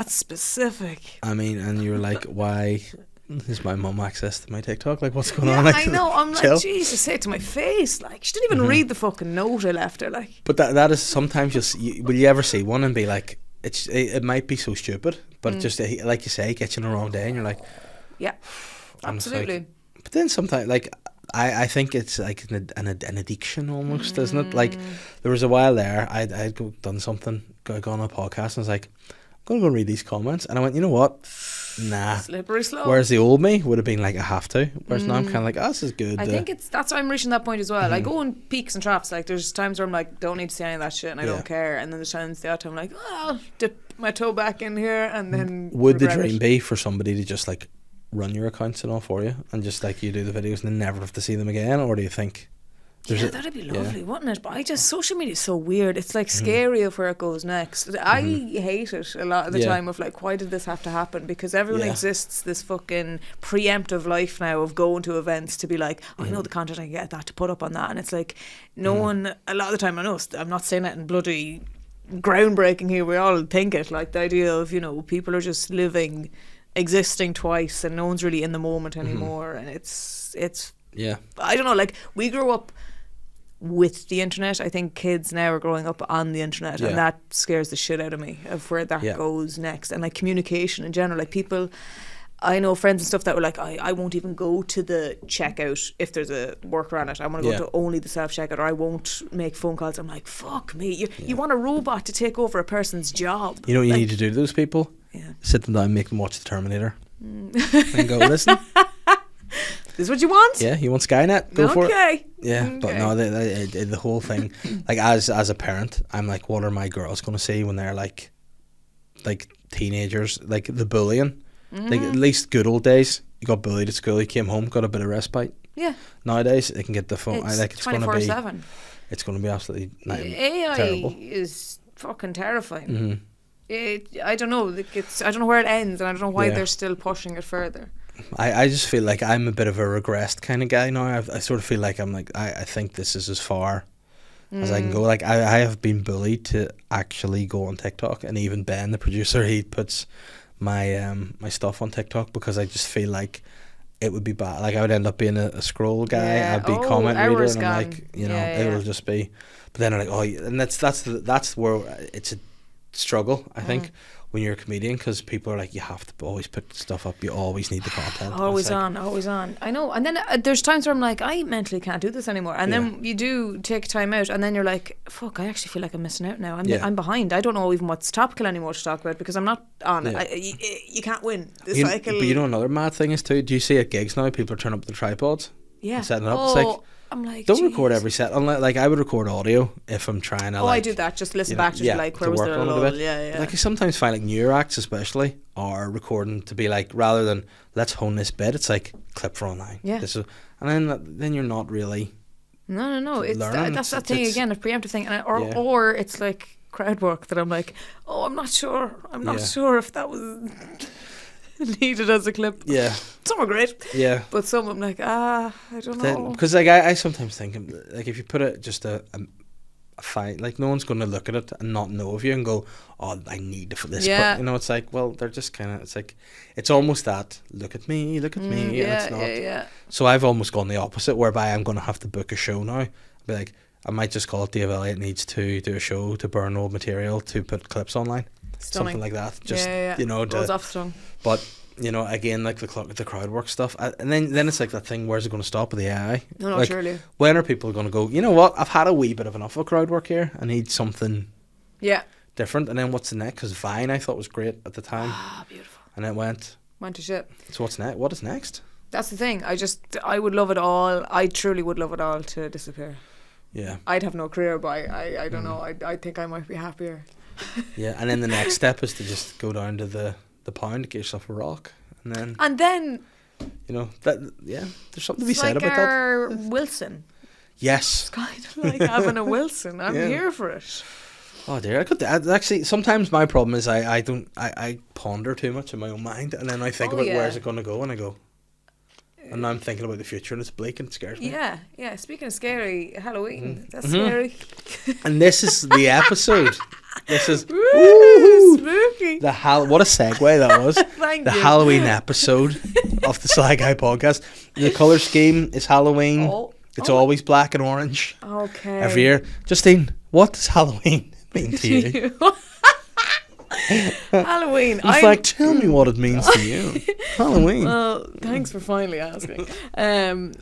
specific. I mean, and you were like, why is my mum access to my TikTok? Like, what's going on? Yeah, Like, I know. I'm chill. like, Jesus, say it to my face. Like, she didn't even read the fucking note I left her. Like, but that is sometimes will you ever see one and be like, it might be so stupid, but it just, like you say, gets you on the wrong day, and you're like, yeah, absolutely. Like, but then sometimes, like, I think it's like an addiction almost, isn't it? Like, there was a while there, I'd done something, gone on a podcast, and I was like, I'm going to go read these comments, and I went, you know what? Nah. Slippery slope. Whereas the old me would have been like, I have to. Whereas now I'm kind of like, oh, this is good. I think that's why I'm reaching that point as well. I go in peaks and troughs. Like, there's times where I'm like, don't need to see any of that shit, and I don't care. And then there's times the other time I'm like, oh, I'll dip my toe back in here, and then would the dream be for somebody to just like run your accounts and all for you, and just like you do the videos and then never have to see them again? Or do you think that'd be lovely, wouldn't it? But social media is so weird. It's like scary of where it goes next. I hate it a lot of the time, of like, why did this have to happen? Because everyone exists this fucking preemptive life now of going to events to be like, oh, I know the content I can get that to put up on that, and it's like no one, a lot of the time, I know I'm not saying that in bloody groundbreaking here, we all think it, like the idea of, you know, people are just existing twice and no one's really in the moment anymore, and it's I don't know, like, we grew up with the internet. I think kids now are growing up on the internet, and that scares the shit out of me of where that goes next. And like communication in general, like people, I know friends and stuff that were like, I won't even go to the checkout if there's a worker on it. I want to go to only the self-checkout, or I won't make phone calls. I'm like, fuck me. You want a robot to take over a person's job. You know what you need to do to those people? Sit them down, make them watch The Terminator, and go, listen, this is what you want? Yeah, you want Skynet? Go for it. Yeah, okay. But no, the whole thing, like as a parent, I'm like, what are my girls going to see when they're like teenagers? Like the bullying. Like, at least good old days, you got bullied at school, you came home, got a bit of respite. Yeah. Nowadays, they can get the phone. It's 24/7. It's going to be absolutely AI terrible. Is fucking terrifying. I don't know. Like, I don't know where it ends, and I don't know why they're still pushing it further. I just feel like I'm a bit of a regressed kind of guy now. I sort of feel like I'm like, I think this is as far as I can go. Like, I have been bullied to actually go on TikTok, and even Ben, the producer, he puts my my stuff on TikTok because I just feel like it would be bad. Like, I would end up being a scroll guy. I'd be comment reader, and I'm like, you know, it'll just be. But then I'm like, oh, and that's where it's a struggle, I think, when you're a comedian, because people are like, you have to always put stuff up, you always need the content, always on. I know. And then there's times where I'm like, I mentally can't do this anymore, and then you do take time out, and then you're like, fuck, I actually feel like I'm missing out now. I'm behind. I don't know even what's topical anymore to talk about, because I'm not on it. You can't win this cycle. But you know, another mad thing is too, do you see at gigs now, people are turning up the tripods, and setting it up? It's like, I'm like, Don't record "Jeez." every set. Unless, like, I would record audio if I'm trying to. Oh, like, I do that. Just listen you know, back to like where to was work the on it a lull? bit. Yeah, But, yeah. like, I sometimes find like newer acts, especially, are recording to be like, rather than let's hone this bit, it's like clip for online. Yeah. This is, and then you're not really. No. It's learning. that's that It's- thing it's- again, a preemptive thing, and Yeah. or it's like crowd work that I'm like, oh, I'm not sure. I'm not Yeah. sure if that was needed as a clip. Yeah, Some are great, yeah. but some I'm like, I don't know. Because like I sometimes think like if you put it just a fight, like no one's going to look at it and not know of you and go, oh, I need for this. Yeah. You know, it's like, well, they're just kind of, it's like, it's almost that look at me, and yeah, it's not. yeah. So I've almost gone the opposite, whereby I'm going to have to book a show now. Be like, I might just call it Dave Elliott needs to do a show to burn old material to put clips online, Stunning. something like that. Just yeah. you know, Goes off strong. but you know, again, like the crowd work stuff, and then it's like that thing. Where's it going to stop with the AI? No, like, surely. when are people going to go, you know what? I've had a wee bit of enough of crowd work here. I need something Yeah. different. And then what's the next? Because Vine I thought was great at the time, Ah, beautiful. and it went. Went to shit. So what's next? What is next? That's the thing. I would love it all. I truly would love it all to disappear. Yeah, I'd have no career, but I don't know. I think I might be happier. yeah. And then the next step is to just go down to the pound, get yourself a rock, and then you know that there's something to be it's said like about that. our Wilson. Yes. It's kind of like having a Wilson. I'm Yeah. here for it. Oh dear, actually sometimes my problem is I ponder too much in my own mind, and then I think Oh, about yeah. where's it going to go, and I go, and now I'm thinking about the future, and it's bleak and it scares me. Yeah. Speaking of scary, Halloween. That's Mhm. scary. And this is the episode. This is Woo, spooky. what a segue that was. Thank The you. Halloween episode of the SLY Guy podcast. The colour scheme is Halloween. Oh. It's Oh. always black and orange Okay. every year. Justine, what does Halloween mean to you? Halloween. In fact, tell me what it means to you. Halloween. Well, thanks for finally asking. I'm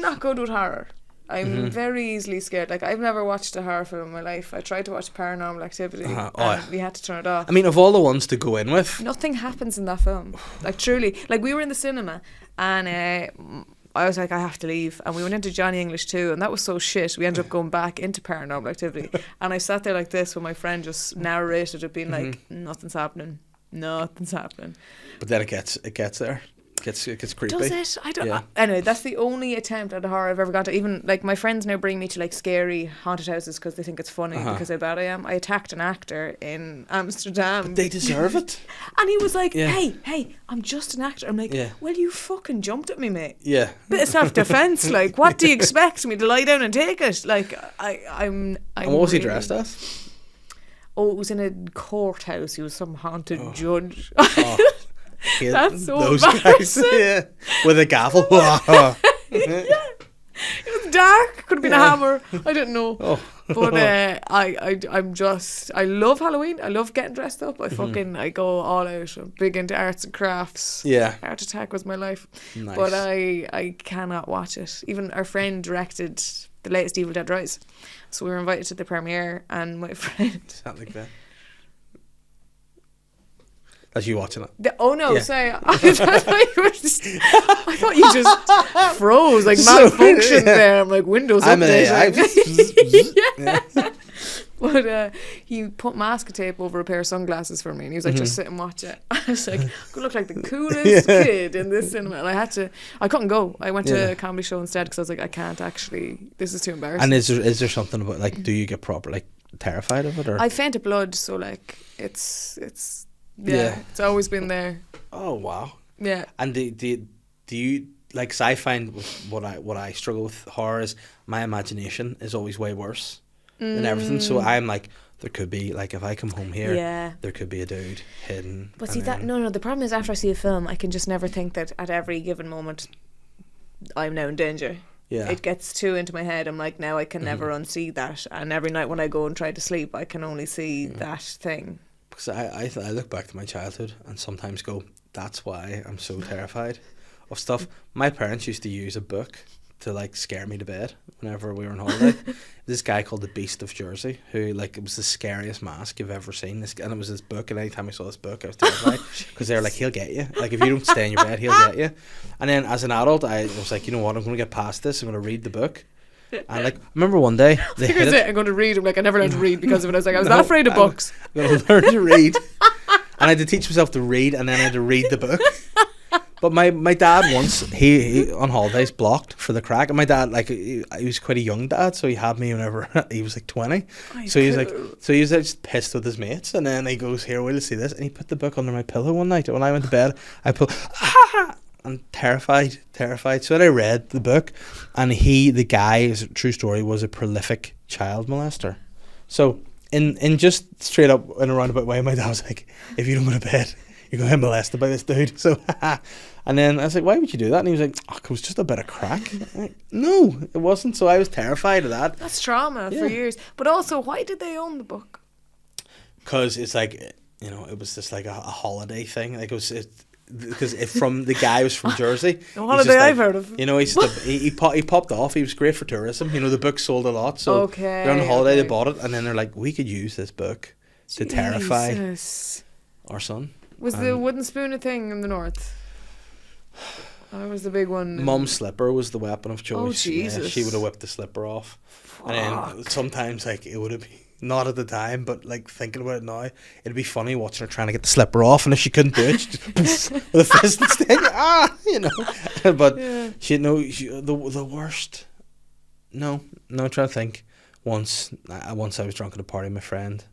not good with horror. I'm Mm-hmm. very easily scared. Like, I've never watched a horror film in my life. I tried to watch Paranormal Activity Oh, and we had to turn it off. I mean, of all the ones to go in with, Nothing happens in that film. Like, truly. Like, we were in the cinema and I was like, I have to leave. And we went into Johnny English 2 and that was so shit. We ended up going back into Paranormal Activity. And I sat there like this when my friend just narrated it being like, nothing's happening. Nothing's happening. but then it gets there. It gets creepy. Does it? I don't. Yeah. Anyway, that's the only attempt at a horror I've ever gone to. Even like my friends now bring me to like scary haunted houses because they think it's funny because how bad I am. I attacked an actor in Amsterdam, They deserve it. and he was like, Yeah. "Hey, I'm just an actor." I'm like, Yeah. "Well, you fucking jumped at me, mate. Yeah. Bit of self-defense. Like, what do you expect me to lie down and take it? Like, I'm And what was he really- dressed as? Oh, it was in a courthouse. He was some haunted judge. Oh, hate That's so those guys. embarrassing. Yeah. With a gavel. It was dark. Could have been a hammer. I didn't know. Oh. But I love Halloween. I love getting dressed up. I go all out. I'm big into arts and crafts. Yeah. Art Attack was my life. Nice. But I cannot watch it. Even our friend directed the latest Evil Dead Rise. So we were invited to the premiere and my friend... Something like that. That's you watching it. Oh no, Yeah. sorry. I thought you just froze, like So, malfunctioned yeah. there. I'm like, Windows I'm an AI. updating. But he put masking tape over a pair of sunglasses for me and he was like, just sit and watch it. I was like, I look like the coolest kid in this cinema. And I couldn't go. I went to a comedy show instead because I was like, I can't actually, this is too embarrassing. And is there something about, like, do you get proper, like, terrified of it? Or? I fainted blood, so like, it's Yeah. it's always been there. Oh, wow. Yeah. And do you, like, 'cause I find with what I struggle with horror is my imagination is always way worse than everything. So I'm like, there could be, like, if I come home here, Yeah. there could be a dude hidden. But and see that then- no, the problem is after I see a film, I can just never think that at every given moment I'm now in danger. Yeah. It gets too into my head. I'm like, now I can never unsee that. And every night when I go and try to sleep, I can only see that thing. Because I look back to my childhood and sometimes go, that's why I'm so terrified of stuff. My parents used to use a book to like scare me to bed whenever we were on holiday. This guy called the Beast of Jersey, who like, it was the scariest mask you've ever seen. And it was this book, and anytime I saw this book, I was terrified because they were like, he'll get you. Like, if you don't stay in your bed, he'll get you. And then as an adult, I was like, you know what? I'm going to get past this. I'm going to read the book. And like, I remember one day they hit it. I'm going to read. I'm like, I never learned to read because of it. I was like, I was not afraid of books. I'm going to learn to read. And I had to teach myself to read, and then I had to read the book. But my dad once, he on holidays blocked for the crack, and my dad, like, he was quite a young dad, so he had me whenever he was like 20. So he was like just pissed with his mates, and then he goes, here, will you see this? And he put the book under my pillow one night. When I went to bed, I pulled, and terrified. So then I read the book, and the guy, is a true story, was a prolific child molester. So in just straight up in a roundabout way, my dad was like, if you don't go to bed, you're going to get molested by this dude. So, and then I was like, why would you do that? And he was like, oh, it was just a bit of crack. Like, no, it wasn't. So I was terrified of that. That's trauma for years. But also, why did they own the book? Because it's like, you know, it was just like a holiday thing. Like, because from the guy was from Jersey. No holiday I've heard of. You know, he popped off. He was great for tourism. You know, the book sold a lot. So they're on holiday, they bought it, and then they're like, we could use this book to terrify our son. Was the wooden spoon a thing in the north? Or was the big one? Mum's slipper was the weapon of choice. Oh, Jesus. Yeah, she would have whipped the slipper off. Fuck. And then sometimes, like, it would have been, not at the time, but like thinking about it now, it'd be funny watching her trying to get the slipper off, and if she couldn't do it, she just with a fist instead, you know. But the worst. No, I'm trying to think. Once I was drunk at a party, my friend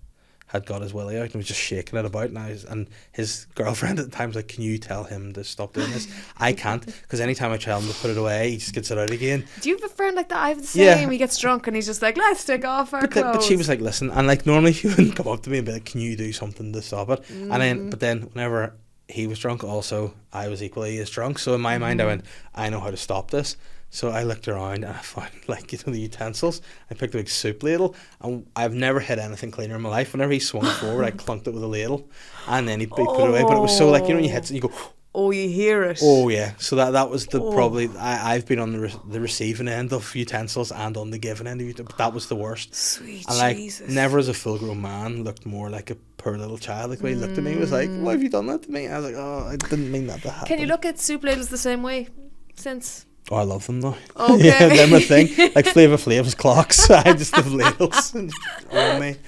had got his willy out and was just shaking it about, and his girlfriend at the time was like, can you tell him to stop doing this? I can't, because anytime I tell him to put it away, he just gets it out again. Do you have a friend like that? I have the same. Yeah. He gets drunk and he's just like, let's take off our clothes. But she was like, listen, and like normally she wouldn't come up to me and be like, can you do something to stop it? And then whenever he was drunk, also I was equally as drunk, so in my mind I went, I know how to stop this. So I looked around and I found, like, you know, the utensils. I picked a big soup ladle, and I've never hit anything cleaner in my life. Whenever he swung forward, I clunked it with a ladle, and then he put it away. But it was so, like, you know, when you hit it, you go, oh, you hear it. Oh yeah. So that was probably I've been on the receiving end of utensils and on the giving end of utensils, but that was the worst. Sweet and like, Jesus. Never as a full grown man looked more like a poor little child. Like, when he looked at me, he was like, why have you done that to me? I was like, oh, I didn't mean that to happen. Can you look at soup ladles the same way since? Oh, I love them though. Okay. Yeah, them a thing. Like Flavor Flav's clocks. I just have ladles on me.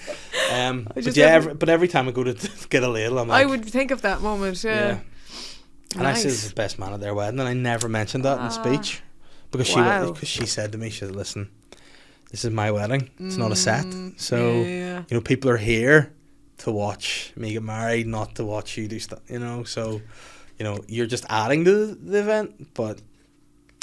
But every time I go to get a ladle, I'm like, I would think of that moment. Yeah. And I said, the best man at their wedding, and I never mentioned that in the speech because she said to me, she said, listen, this is my wedding. It's not a set. So you know, people are here to watch me get married, not to watch you do stuff. You know, so you know, you're just adding to the event, but.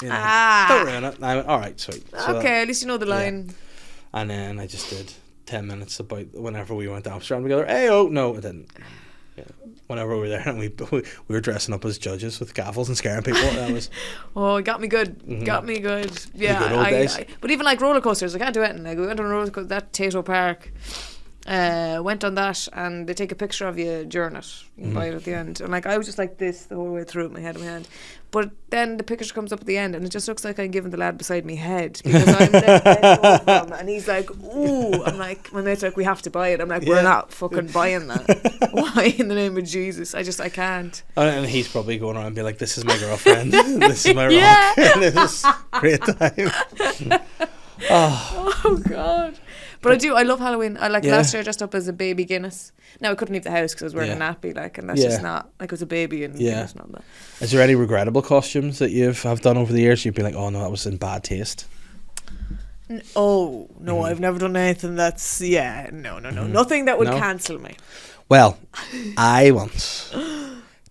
You know, don't ruin it. I went, all right, sweet. So okay, at least you know the line. Yeah. And then I just did 10 minutes about whenever we went to Amsterdam together. Hey, oh, no, I didn't. Yeah. Whenever we were there, and we were dressing up as judges with gaffles and scaring people. That was. Oh, it got me good. Mm-hmm. Got me good. Yeah, the good old days. But even like roller coasters, I can't do anything. Like, we went on a roller coaster, that Tato Park. Went on that, and they take a picture of you during it. You can buy it at the end, and like I was just like this the whole way through with my head in my hand. But then the picture comes up at the end, and it just looks like I'm giving the lad beside me head because I'm there bent over him, and he's like, "Ooh!" I'm like, my mate's like, "We have to buy it." I'm like, "We're not fucking buying that. Why in the name of Jesus? I can't." And he's probably going around and being like, "This is my girlfriend. This is my rock. This is great time." Oh God. But I love Halloween. I last year I dressed up as a baby Guinness. Now I couldn't leave the house because I was wearing a nappy, like, and that's just not, like, it was a baby and Guinness not that. Is there any regrettable costumes that have done over the years you've been like, oh no, that was in bad taste? No, I've never done anything that's nothing that would cancel me. Well, I once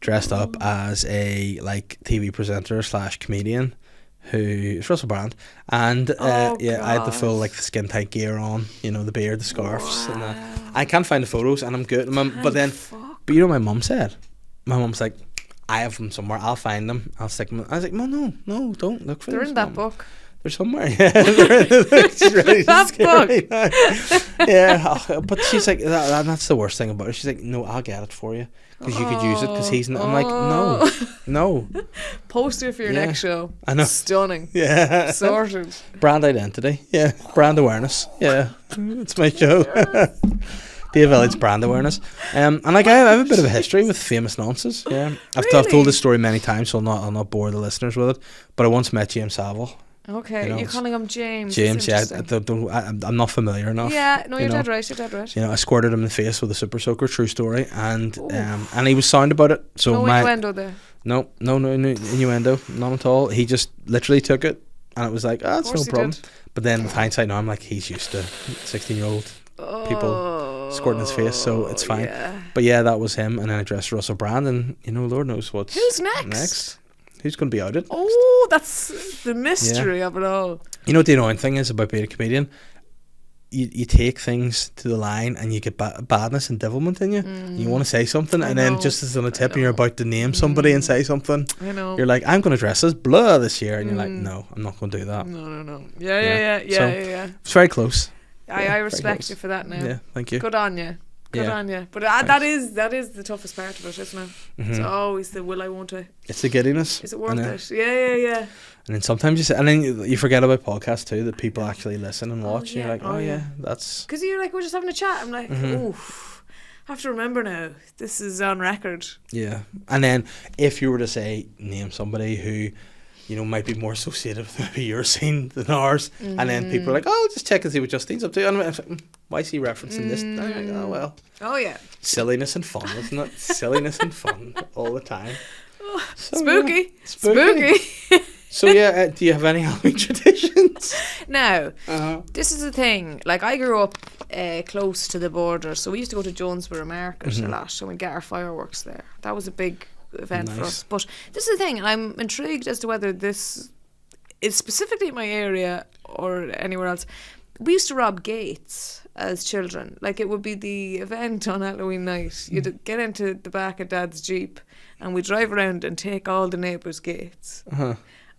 dressed up as a like TV presenter / comedian. Who's Russell Brand, and I had the full like the skin tight gear on, you know, the beard, the scarves, and I can't find the photos, and I'm good. But you know, what my mum said, my mum's like, I have them somewhere, I'll find them, I'll stick them. I was like, no, don't look for them. They're in that book. They're somewhere. Yeah, she's ready to That scare me now. Yeah, but she's like, that's the worst thing about it. She's like, no, I'll get it for you because you could use it because he's. I'm like, no. Poster for your Yeah. next show. I know. Stunning. Yeah. Sorted. Brand identity. Yeah. Brand awareness. Yeah. It's my show. Dave Elliot's brand awareness. And like I have a bit of a history with famous nonsense. Yeah. I've told this story many times, so I'll not bore the listeners with it. But I once met James Savile. Okay, You know, you're calling him James. James, yeah, Interesting. I'm not familiar enough. Yeah, no, you're know. dead right. You're dead right. You know, I squirted him in the face with a super soaker, true story, and he was sound about it. So No innuendo there. no innuendo, none at all. He just literally took it, and it was like, it's no he problem. did. But then with hindsight now, I'm like, he's used to 16-year-old people squirting his face, so it's fine. Yeah. But yeah, that was him, and then I dressed Russell Brand, and Lord knows what's Who's next? Who's going to be out it? Oh, that's the mystery of it all. You know what the annoying thing is about being a comedian? You take things to the line and you get badness and devilment in you. You want to say something, and then just as on a tip, and you're about to name somebody and say something, I know. you're like, I'm going to dress as blah this year, and you're like, no, I'm not going to do that. No. Yeah. It's very close. I very respect close. you for that now. Yeah, thank you. Good on you. Good on you. But that is the toughest part of it, isn't it? It's always the will I, won't I. It's the giddiness. Is it worth it? Yeah. And then sometimes you forget about podcasts too, that people actually listen and watch. yeah. You're like, Oh, yeah. that's. Because you're like, we're just having a chat. I'm like, oof. I have to remember now. This is on record. Yeah. And then if you were to say, name somebody who, might be more associated with maybe your scene than ours, and then people are like, just check and see what Justine's up to. And I'm like, why is he referencing this? And I'm like, oh, well. Oh, yeah. Silliness and fun, isn't it? Silliness and fun all the time. So, Spooky. yeah, spooky. So, yeah, do you have any Halloween traditions? Now, this is the thing. Like, I grew up close to the border, so we used to go to Jonesborough Market a lot, and we'd get our fireworks there. That was a big event for us. But this is the thing, and I'm intrigued as to whether this is specifically in my area or anywhere else. We used to rob gates as children. Like, it would be the event on Halloween night. You'd get into the back of Dad's Jeep, and we'd drive around and take all the neighbours' gates.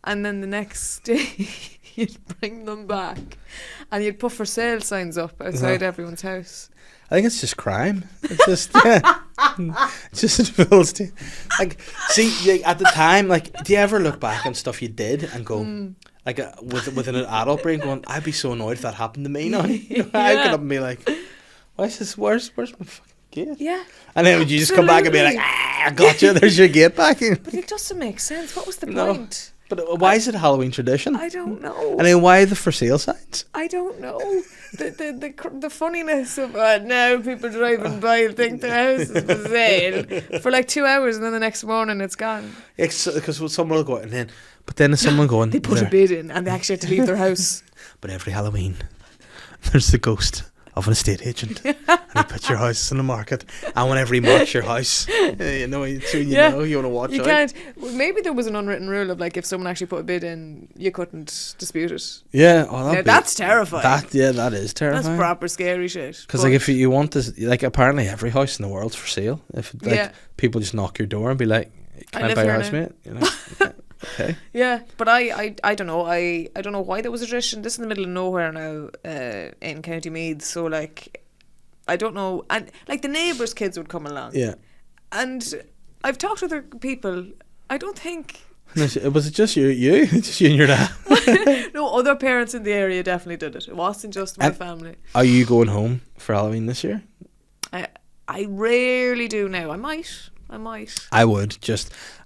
And then the next day, you'd bring them back, and you'd put for sale signs up outside everyone's house. I think it's just crime. It's just, it's just full like, see, at the time, like, do you ever look back on stuff you did and go, like, with an adult brain going, I'd be so annoyed if that happened to me now. I get up and be like, where's my fucking gate? Yeah. And then would you just come back and be like, I got you, there's your gate back. But it doesn't make sense. What was the point? But why is it a Halloween tradition? I don't know. I mean, why the for sale signs? I don't know. The funniness of now people driving by and think the house is for sale for like 2 hours, and then the next morning it's gone. It's because someone will go, and then there's someone going. They put a bid in, and they actually had to leave their house. But every Halloween, there's the ghost of an estate agent, and he puts your house in the market, and whenever he marks your house, you know you want to watch. You out. can't. Maybe there was an unwritten rule of like if someone actually put a bid in, you couldn't dispute it. Yeah, that's terrifying. That is terrifying. That's proper scary shit. Because like if you want this, like apparently every house in the world's for sale. If people just knock your door and be like, "Can I buy your house, mate?" You know. Okay. Yeah, but I don't know. I don't know why there was a tradition. This is in the middle of nowhere now, in County Meath. So like, I don't know. And like the neighbours' kids would come along. Yeah. And I've talked to other people. I don't think. Was it just you? Just you and your dad? No, other parents in the area definitely did it. It wasn't just my family. Are you going home for Halloween this year? I rarely do now. I might. I would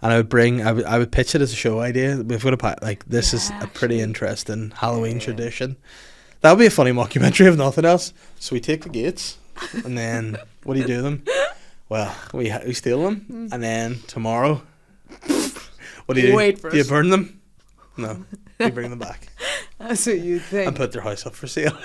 and I would pitch it as a show idea. We've got this is a pretty interesting Halloween tradition. That would be a funny mockumentary if nothing else. So we take the gates, and then what do you do with them? Well, we steal them, and then tomorrow, what do you do? Wait for do you it. burn them? No, you bring them back That's what you think. and put their house up for sale.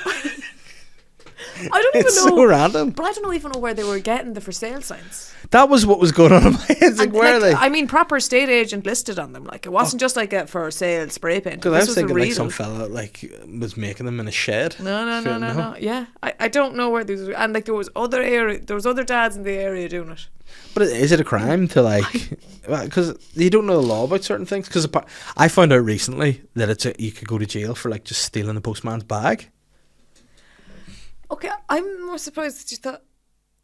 I don't even know. It's so random. But I don't even know where they were getting the for sale signs. That was what was going on in my head. It's like, And, where are they? I mean, proper estate agent listed on them. Like, it wasn't just like a for sale spray paint. Because I This was a thinking like real- some fella like was making them in a shed. No. Yeah, I don't know where these. And like there was other dads in the area doing it. But is it a crime to like? Because you don't know the law about certain things. Because I found out recently that you could go to jail for like just stealing the postman's bag. Okay, I'm more surprised that you thought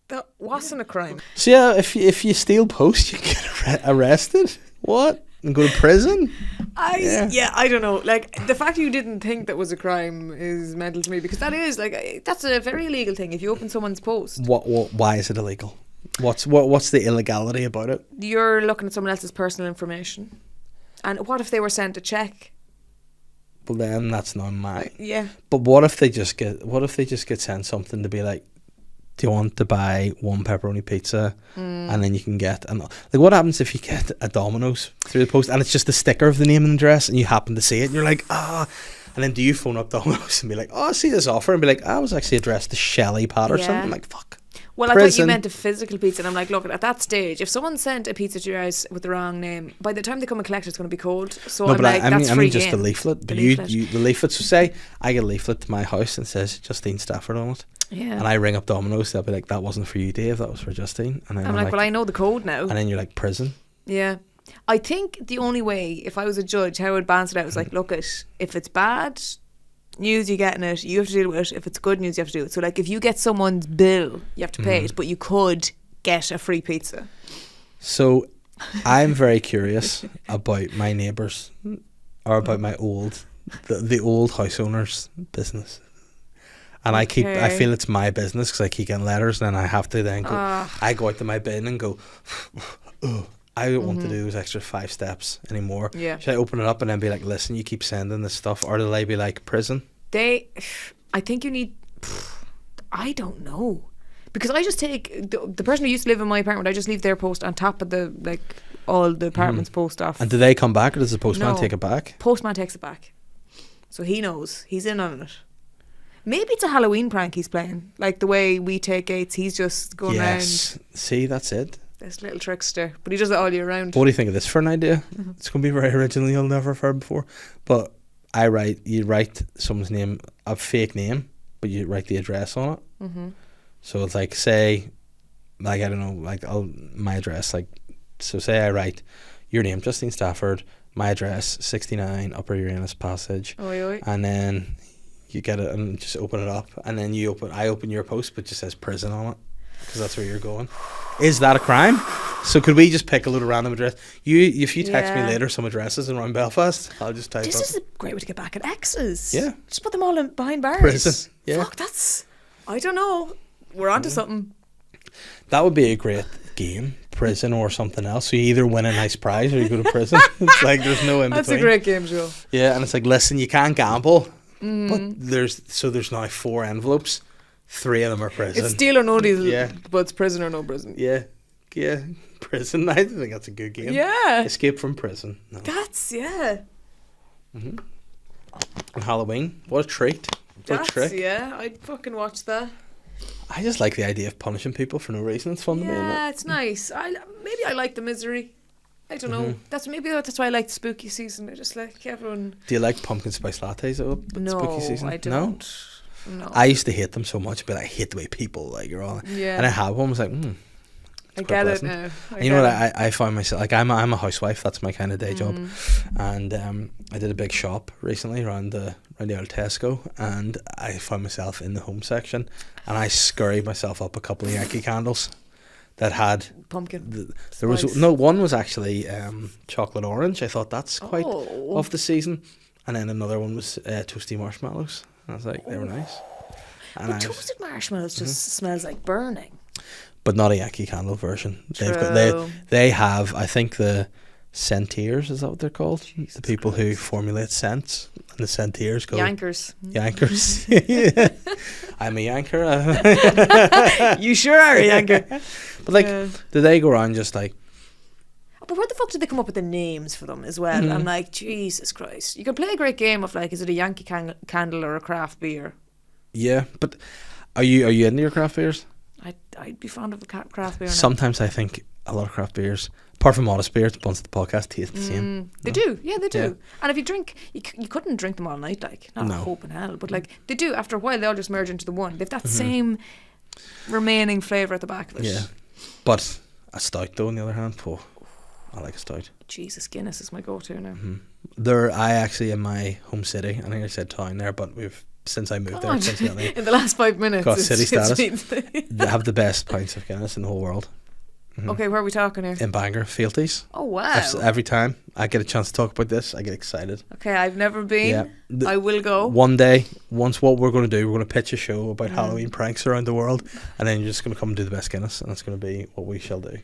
that wasn't a crime. So yeah, if you steal post, you get arrested. What? And go to prison? I don't know. Like, the fact you didn't think that was a crime is mental to me, because that is like that's a very illegal thing. If you open someone's post, What? Why is it illegal? What's the illegality about it? you're looking at someone else's personal information. And what if they were sent a check? Well, then that's not mine. Yeah. But what if they just get sent something to be like, do you want to buy one pepperoni pizza, and then you can get like, what happens if you get a Domino's through the post and it's just the sticker of the name and address and you happen to see it and you're like, and then do you phone up Domino's and be like, I see this offer, and be like, I was actually addressed to Shelley Patterson. Yeah. I'm like, fuck. Well, I thought you Prison. meant a physical pizza, and I'm like, look, at that stage, if someone sent a pizza to your house with the wrong name, by the time they come and collect it, it's going to be cold. So No, I'm but like, I that's mean free just the game. leaflet. But The leaflet. the leaflet. So say I get a leaflet to my house and says Justine Stafford on it, Yeah. and I ring up Domino's, they'll be like, that wasn't for you, Dave, that was for Justine. And then I'm like, well, I know the code now. and then you're like, prison. Yeah. I think the only way, if I was a judge, how I would balance it out was like, look, if it's bad news, you're getting it, you have to deal with it. If it's good news, you have to do it. So, like, if you get someone's bill, you have to pay it, but you could get a free pizza. So I'm very curious about my neighbours, or about my the old house owners' business. And I feel it's my business because I keep getting letters, and then I have to then go. I go out to my bin and go, oh, I don't want to do those extra 5 steps anymore. Yeah. Should I open it up and then be like, listen, you keep sending this stuff, or do they be like, prison? I think you need, I don't know. Because I just take, the person who used to live in my apartment, I just leave their post on top of all the apartment's post off. And do they come back, or does the postman No. take it back? Postman takes it back. So he knows. He's in on it. Maybe it's a Halloween prank he's playing. Like the way we take gates, he's just going Yes. See, that's it. this little trickster. But he does it all year round. What do you think of this for an idea? It's going to be very original. You'll never have heard before. But you write someone's name, a fake name, but you write the address on it. Mm-hmm. So it's like, say, like, I don't know, like my address, like, so say I write your name, Justine Stafford, my address, 69 Upper Uranus Passage, Oi. and then you get it and just open it up, and then I open your post, but it just says prison on it, because that's where you're going. Is that a crime? So could we just pick a little random address? If you text me Yeah. later some addresses around Belfast, I'll just type This up is a great way to get back at exes. Yeah. Just put them all behind bars. Prison, yeah. Fuck, I don't know. We're onto something. That would be a great game, prison or something else. So you either win a nice prize or you go to prison. It's like there's no in between. That's a great game show. Yeah, and it's like, listen, you can't gamble, but there's now 4 envelopes. 3 of them are prison. It's Deal or No Deal, Yeah. but it's Prison or No Prison. Yeah, prison. I think that's a good game. Yeah. Escape from prison. No. And Halloween, what a treat. What a trick. yeah, I'd fucking watch that. I just like the idea of punishing people for no reason. It's fun to me. Isn't Yeah, it? it's nice. Maybe I like the misery. I don't know. That's why I like the spooky season. I just like everyone. Do you like pumpkin spice lattes at No, spooky season? I don't. No. I used to hate them so much, but I hate the way people like are all. Yeah. And I had one. I was like, I get it now. You know what? I find myself like I'm a housewife. That's my kind of day job, and I did a big shop recently around the old Tesco, and I found myself in the home section, and I scurried myself up a couple of Yankee candles that had pumpkin. There was Spice. no one was actually chocolate orange. I thought that's quite Oh. of the season, and then another one was toasty marshmallows. I was like, they were nice. And But toasted marshmallows just smells like burning. but not a Yankee Candle version. True. They have, I think, the Sentiers, is that what they're called? The people who formulate scents, and the Sentiers go Yankers. Yankers. Yeah. I'm a yanker. You sure are a yanker. But like, Yeah. do they go around just like? But where the fuck did they come up with the names for them as well? I'm like, Jesus Christ. You could play a great game of like, is it a Yankee candle or a craft beer? Yeah, but are you into your craft beers? I'd be fond of a craft beer now. Sometimes I think a lot of craft beers, apart from Modest beers, the ones at the podcast taste the same. They do, yeah, they do. Yeah. And if you drink, you couldn't drink them all night, like, not No. hope in hell, but like they do. After a while, they all just merge into the one. They've that same remaining flavour at the back of it. Yeah. But a stout, though, on the other hand, I like a stout. Jesus, Guinness is my go-to now. I actually, in my home city, I think I said town there, but since I moved there, God. coincidentally, In the last 5 minutes, got city status. been- They have the best pints of Guinness in the whole world. Okay, where are we talking here? In Bangor, Fealties. Oh wow! Every time I get a chance to talk about this, I get excited. Okay, I've never been. Yeah. I will go. One day, once what we're going to do, we're going to pitch a show about Halloween pranks around the world, and then you're just going to come and do the best Guinness, and that's going to be what we shall do.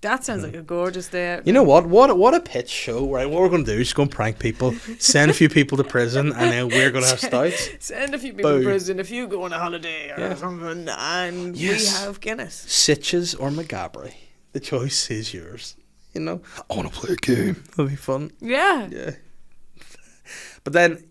That sounds like a gorgeous day. You know what? What a pitch show, right? What we're going to do is just go and prank people, send a few people to prison, and then we're going to have stouts. Send a few people to Boom. prison, a few go on a holiday or something, and Yes. we have Guinness. Sitches or McGabry. The choice is yours. You know? I want to play a game. That'll be fun. Yeah. Yeah. But then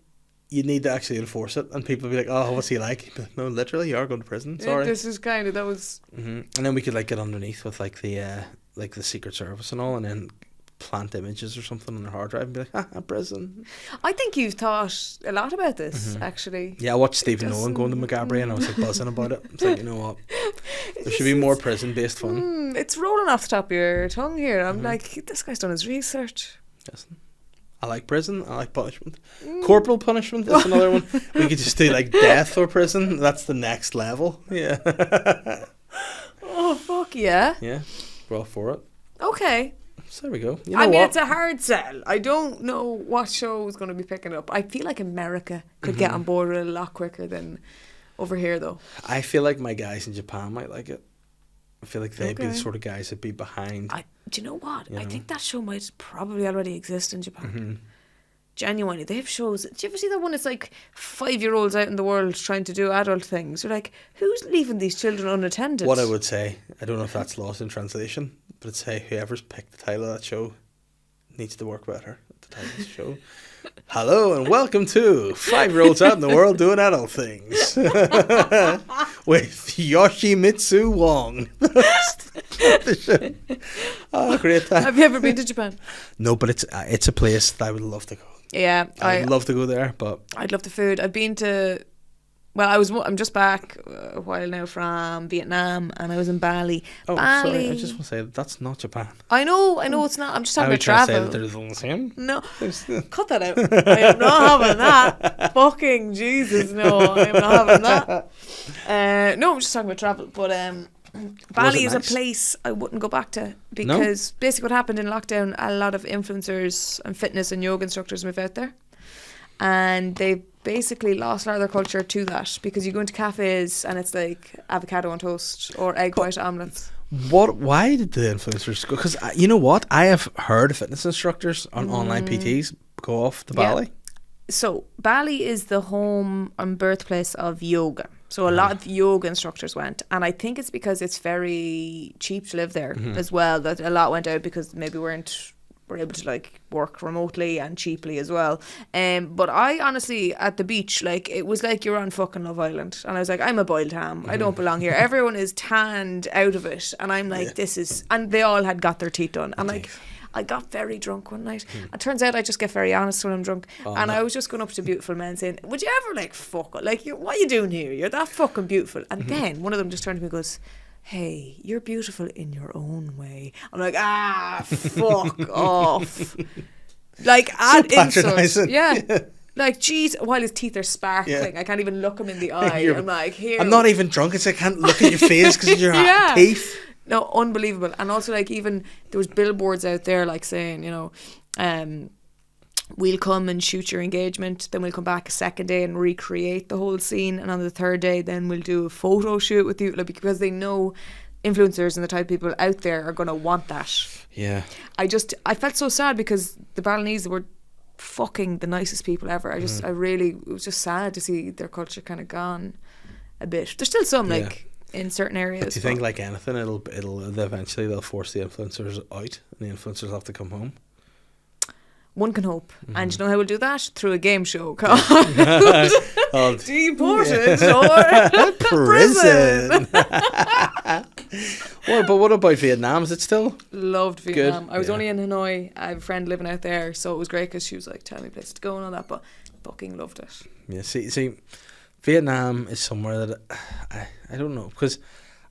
you need to actually enforce it, and people will be like, oh, what's he like? But no, literally, you are going to prison. Sorry. This is kind of, that was... And then we could like get underneath with like the Secret Service and all, and then plant images or something on their hard drive and be like, prison. I think you've thought a lot about this, actually. Yeah, I watched Stephen Nolan going to McGabry, and I was like buzzing about it. It's like, you know what? There should be more prison-based fun. It's rolling off the top of your tongue here. I'm like, this guy's done his research. Yes. I like prison. I like punishment. Corporal punishment is another one. We could just do like death or prison. That's the next level. Yeah. Oh, fuck yeah. Yeah. We're all for it. Okay. So there we go. You know I mean, what? it's a hard sell. I don't know what show is going to be picking it up. I feel like America could get on board with it a lot quicker than over here, though. I feel like my guys in Japan might like it. I feel like they'd be the Okay. sort of guys that'd be behind. Do you know what? You I know. think that show might probably already exist in Japan. Genuinely, they have shows. Do you ever see that one? It's like 5-year-olds out in the world trying to do adult things. You're like, who's leaving these children unattended? What I would say, I don't know if that's lost in translation, but I'd say whoever's picked the title of that show needs to work better at the title of the show. Hello and welcome to 5-year-olds out in the world doing adult things with Yoshimitsu Wong. Oh, great time. Have you ever been to Japan? No, but it's a place that I would love to go. Yeah, I'd love to go there, but I'd love the food. I've been to, well, I'm just back a while now from Vietnam, and I was in Bali. oh, Bali. sorry, I just want to say that's not Japan. I know it's not. I'm just I talking would about try to say that travel. they're the same. No, cut that out. I am not having that. Fucking Jesus, no, I am not having that. No, I'm just talking about travel. But Bali is nice? a place I wouldn't go back to because basically what happened in lockdown, a lot of influencers and fitness and yoga instructors moved out there, and they basically lost a lot of their culture to that because you go into cafes and it's like avocado on toast or egg white omelets. Why did the influencers go? Because you know what? I have heard of fitness instructors on online PTs go off to Bali. So Bali is the home and birthplace of yoga. So a lot of yoga instructors went, and I think it's because it's very cheap to live there as well. That a lot went out because maybe were able to like work remotely and cheaply as well. But I honestly, at the beach, like it was like you're on fucking Love Island, and I was like, I'm a boiled ham. I don't belong here. Everyone is tanned out of it, and I'm like, this is. And they all had got their teeth done, and like. I got very drunk one night. It turns out I just get very honest when I'm drunk. I was just going up to beautiful men saying, would you ever like fuck? Like, what are you doing here? You're that fucking beautiful. And then one of them just turned to me and goes, hey, you're beautiful in your own way. I'm like, fuck off. Like, add insult. patronising. Yeah. Like, geez, while his teeth are sparkling, I can't even look him in the eye. I'm like, here. I'm not even drunk. It's I can't look at your face because of your teeth. No, unbelievable. And also, like, even there was billboards out there, like, saying, you know, we'll come and shoot your engagement, then we'll come back a second day and recreate the whole scene, and on the third day, then we'll do a photo shoot with you, like, because they know influencers and the type of people out there are going to want that. Yeah. I felt so sad because the Balinese were fucking the nicest people ever. it was just sad to see their culture kind of gone a bit. There's still some, like, in certain areas. But do you think, like anything, it'll eventually they'll force the influencers out, and the influencers have to come home? One can hope. And you know how we'll do that? Through a game show called Oh, Deported or prison. Well, but what about Vietnam? Is it still? Loved Vietnam. I was Yeah. only in Hanoi. I have a friend living out there, so it was great because she was like telling me places to go and all that, but fucking loved it. Yeah, see, Vietnam is somewhere that I don't know, because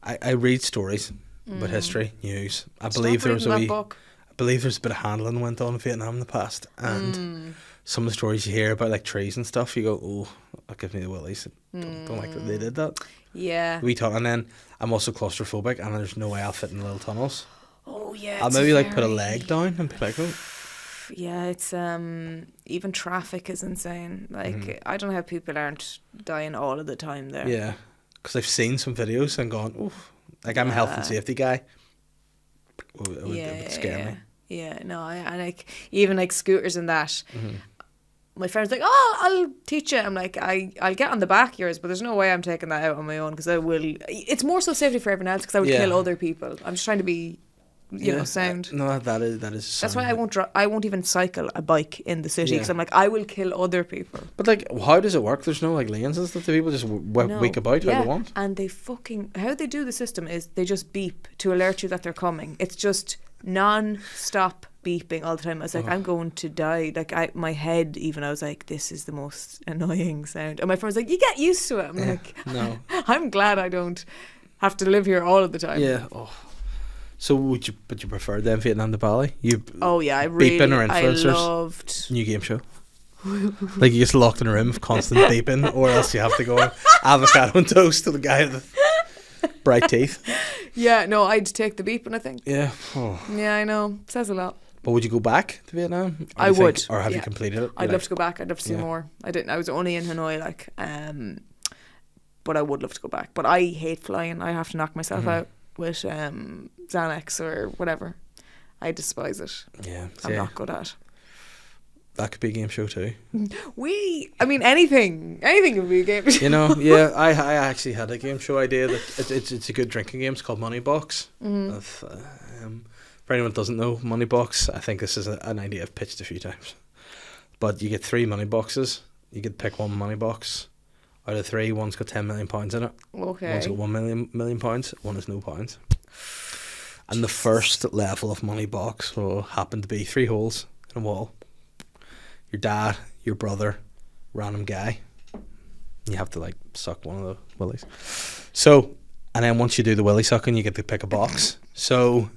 I read stories about history, news. I believe there was reading that book. I believe there's a bit of handling went on in Vietnam in the past, and some of the stories you hear about like trees and stuff, you go, oh, that gives me the willies. Don't like that they did that. Yeah. We thought, and then I'm also claustrophobic, and there's no way I'll fit in the little tunnels. Oh yeah. I'll it's maybe like put a very- leg down and be like, oh. Yeah, it's even traffic is insane. Like I don't know how people aren't dying all of the time there. Yeah, because I've seen some videos and gone, oof. Like I'm a health and safety guy. It would scare me. Yeah, no, I like even like scooters and that. My friend's like, "Oh, I'll teach you." I'm like, I'll get on the back of yours, but there's no way I'm taking that out on my own because I will. It's more so safety for everyone else because I would Yeah. kill other people. I'm just trying to be, you know, sound. No, that is. That's why I won't. I won't even cycle a bike in the city because Yeah. I'm like, I will kill other people. But like, how does it work? There's no like lanes and stuff. Do people just wake about how they want? And they fucking how they do the system is they just beep to alert you that they're coming. It's just non-stop beeping all the time. I was like, I'm going to die. Like my head even, I was like, this is the most annoying sound. And my friend was like, you get used to it. I'm like, No. I'm glad I don't have to live here all of the time. Yeah. Oh. So would you? But you prefer then Vietnam to Bali? You Oh yeah, I really, beeping or I influencers? loved. New game show. Like you just locked in a room of constant beeping, or else you have to go avocado and toast to the guy with the bright teeth. Yeah, no, I'd take the beeping. I think. Yeah. Oh. Yeah, I know. Says a lot. But would you go back to Vietnam? Or do I you think- would, or have you yeah. completed it? I'd love to go back. I'd love to see Yeah. more. I didn't. I was only in Hanoi, like, but I would love to go back. But I hate flying. I have to knock myself out with Xanax or whatever. I despise it. Yeah. I'm not good at. That could be a game show too. I mean, anything could be a game. You know, yeah, I actually had a game show idea that it's a good drinking game. It's called Money Box. For anyone that doesn't know Money Box, I think this is an idea I've pitched a few times. But you get 3 money boxes. You could pick one money box. Out of 3, one's got £10 million in it. Okay. One's got £1 million. One has no pounds. And the first level of Money Box will happen to be 3 holes in a wall. Your dad, your brother, random guy. You have to like suck one of the willies. So, and then once you do the willy sucking, you get to pick a box. So,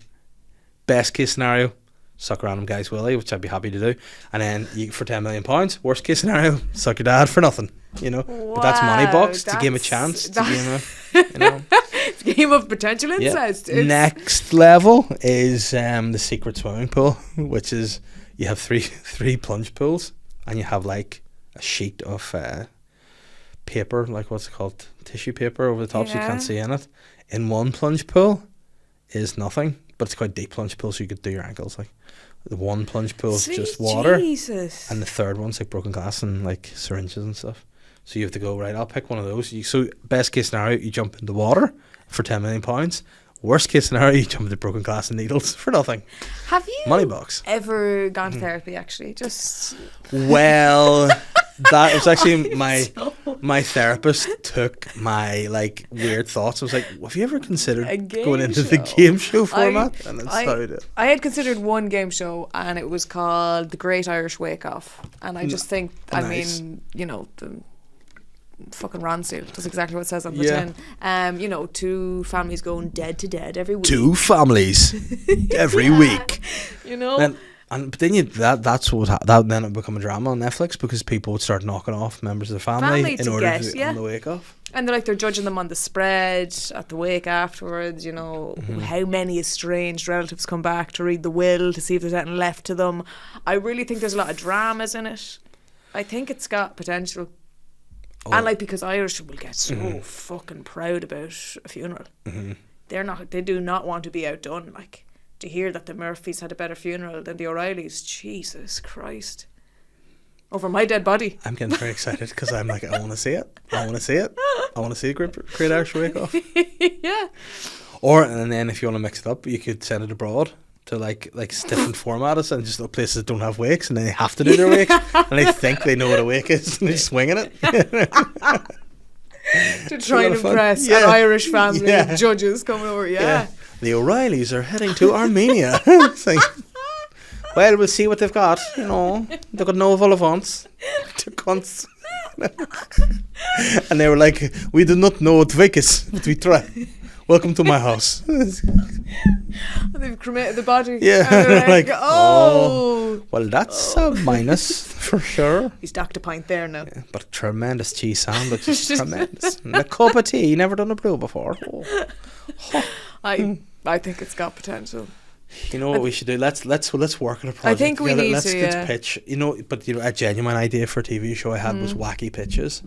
best case scenario, suck a random guy's willy, which I'd be happy to do. And then you for £10 million. Worst case scenario, suck your dad for nothing. You know, but that's Money Box to give him a chance. To give him a, you know. It's a game of potential Yeah. incest. Next level is the secret swimming pool, which is you have three plunge pools, and you have like a sheet of paper, like what's it called, tissue paper over the top, so you Yeah. can't see in it. In one plunge pool is nothing, but it's quite a deep plunge pool, so you could do your ankles. Like the one plunge pool is just water, Jesus. and the third one's like broken glass and like syringes and stuff. So you have to go, right, I'll pick one of those. So best case scenario, you jump into water for £10 million. Worst case scenario, you jump into broken glass and needles for nothing. Have you Money Box. ever gone to therapy? Actually, just Well, that was actually my therapist took my like weird thoughts. I was like, have you ever considered A game going into the show? game show format? And that's I- how I did. I had considered one game show, and it was called The Great Irish Wake Off. And I just think, Nice. I mean, you know, the fucking Ronseal does exactly what it says on the Yeah. tin. You know, 2 families going dead to dead every week. 2 families every week. You know, But then that's what that then it would become a drama on Netflix because people would start knocking off members of the family in to order get, to yeah. on the wake off. and they're like they're judging them on the spread at the wake afterwards. You know, how many estranged relatives come back to read the will to see if there's anything left to them. I really think there's a lot of dramas in it. I think it's got potential. And like because Irish will get so fucking proud about a funeral. They do not want to be outdone. Like to hear that the Murphys had a better funeral than the O'Reillys, Jesus Christ. Over my dead body. I'm getting very excited because I'm like, I want to see it. I want to see it. I want to see a great Irish wake off. Yeah. And then if you want to mix it up, you could send it abroad. to like different formats and just places that don't have wakes, and then they have to do their wakes, and they think they know what a wake is, and they're just winging it. To try and fun. impress Yeah. an Irish family Yeah. of judges coming over. Yeah. The O'Reillys are heading to Armenia. It's like, well, we'll see what they've got. You know, they've got no vol-au-vents. They're cunts. And they were like, we do not know what wake is, but we try. Welcome to my house. And they've cremated the body. Yeah, And they're like, oh. Well, that's a minus for sure. He's docked a pint there now. But tremendous cheese sandwich is tremendous. And a cup of tea, never done a brew before. Oh. I think it's got potential. You know what we should do? Let's work on a project. I think we together. need let's to, Let's yeah. pitch. You know, but a genuine idea for a TV show I had was wacky pitches,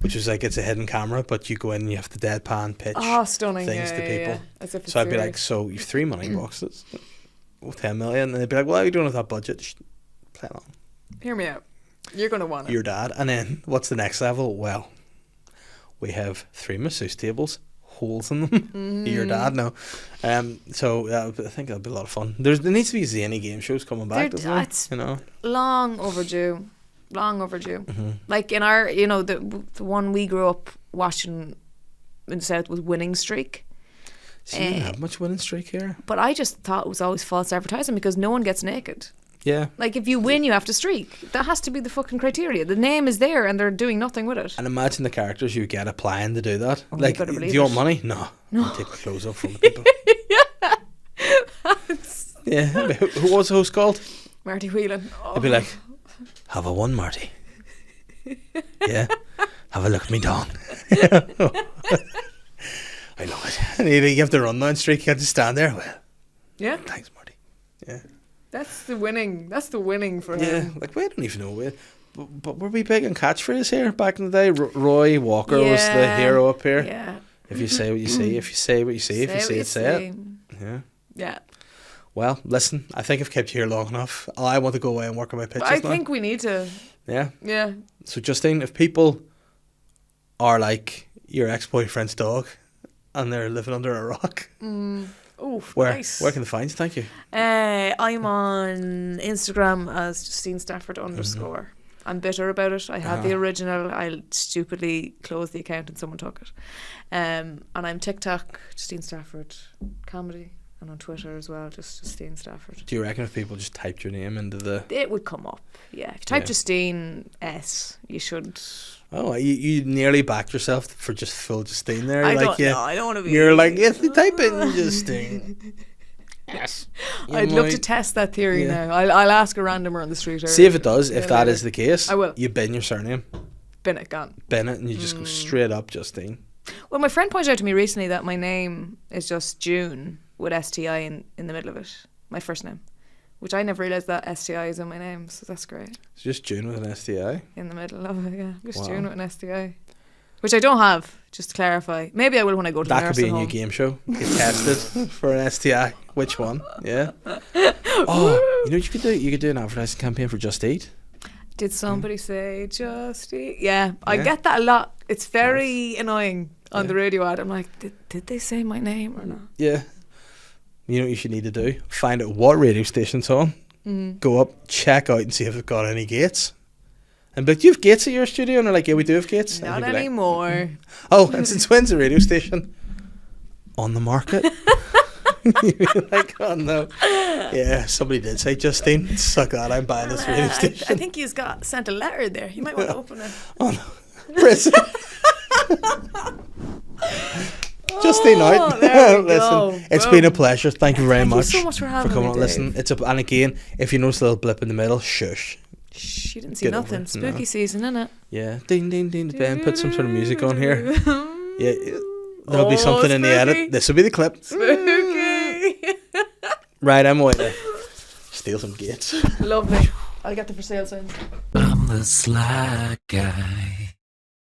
which was like it's a hidden camera, but you go in and you have to deadpan pitch Stunning. things to people. Yeah. As if it's So I'd be like, serious. so you've 3 money boxes, with 10 million, and they'd be like, well, you don't have that budget. Play it on. Hear me out. You're going to want it. Your dad, and then what's the next level? Well, we have 3 masseuse tables, holes in them. Your dad, no. So I think that'll be a lot of fun. There needs to be zany game shows coming back. There- Doesn't there? it's- You know, Long overdue. Like in our, the one we grew up watching in the South was Winning Streak. so you don't have much winning streak here. But I just thought it was always false advertising because no one gets naked. Yeah. Like if you win, you have to streak. That has to be the fucking criteria. The name is there and they're doing nothing with it. And imagine the characters you get applying to do that. Oh, you like, better do believe you want it. money? No. I'll take my clothes off from the people. Yeah. Who was the host called? Marty Whelan. I'd be like, have a one, Marty. Yeah. Have a look at me dong. I know it. And you have to run down streak. You have to stand there. Well, Yeah, thanks, Marty. Yeah. that's the winning. That's the winning for Yeah. him. Like, we don't even know. But were we big on catchphrase here back in the day? Roy Walker was the Yeah. hero up here. Yeah. If you say what you see, if you say what you see, if you say it, say it. Yeah. Yeah. Well, listen, I think I've kept you here long enough. I want to go away and work on my pitches But I now. think we need to. Yeah. Yeah. So, Justine, if people are like your ex-boyfriend's dog and they're living under a rock, Oh, where nice. can they find you? Thank you. I'm on Instagram as Justine Stafford _. I'm bitter about it. I had the original. I stupidly closed the account and someone took it. And I'm TikTok, Justine Stafford comedy, and on Twitter as well, just Justine Stafford. Do you reckon if people just typed your name into the... It would come up. Yeah. If you type Yeah. Justine S, you should. Oh, you nearly backed yourself for just full Justine there. I like, don't know. I don't want to be. You're like, if you type in Justine. Yes. You I'd love might- to test that theory Yeah. now. I'll ask a randomer on the street. Or See if it does. If that later. is the case, I will. you bin your surname. Bin it, gone. Bin it and you just go straight up Justine. Well, my friend pointed out to me recently that my name is just June with STI in the middle of it. My first name. Which I never realised that STI is in my name, so that's great. It's just June with an STI. In the middle of it, yeah. Just Wow. June with an STI. Which I don't have, just to clarify. Maybe I will when I go to That the could be a nursing new home. game show. Get tested for an STI. Which one? Yeah. Oh, you know what you could do? You could do an advertising campaign for Just Eat. Did somebody say just eat? Yeah, I Yeah. get that a lot. It's very annoying on Yeah. the radio ad. I'm like, did they say my name or not? Yeah. You know what you should need to do? Find out what radio station's on. Go up, check out and see if they've got any gates. And be like, do you have gates at your studio? And they're like, yeah, we do have gates. And Not you'd be like, anymore. oh, and since when's the radio station on the market? You'd be like, oh no. Yeah, somebody did say, Justine, suck that, I'm buying this radio station. I think he's sent a letter there. You might want to open it. Oh no. Prison. Justine out. there we Listen, go. it's Boom. been a pleasure. Thank you very Thank you much so much for having coming me, on. Listen, Dave. and again, if you notice a little blip in the middle, shush. Shh, you didn't see Get over nothing. it. Spooky No. season, innit? Yeah. Ding ding ding. Ben, put some sort of music on here. Yeah. There'll be Oh, something in the spooky. edit. This will be the clip. Spooky. Right, I'm away to steal some gates. Lovely. I'll get the for sale sign. I'm the sly guy.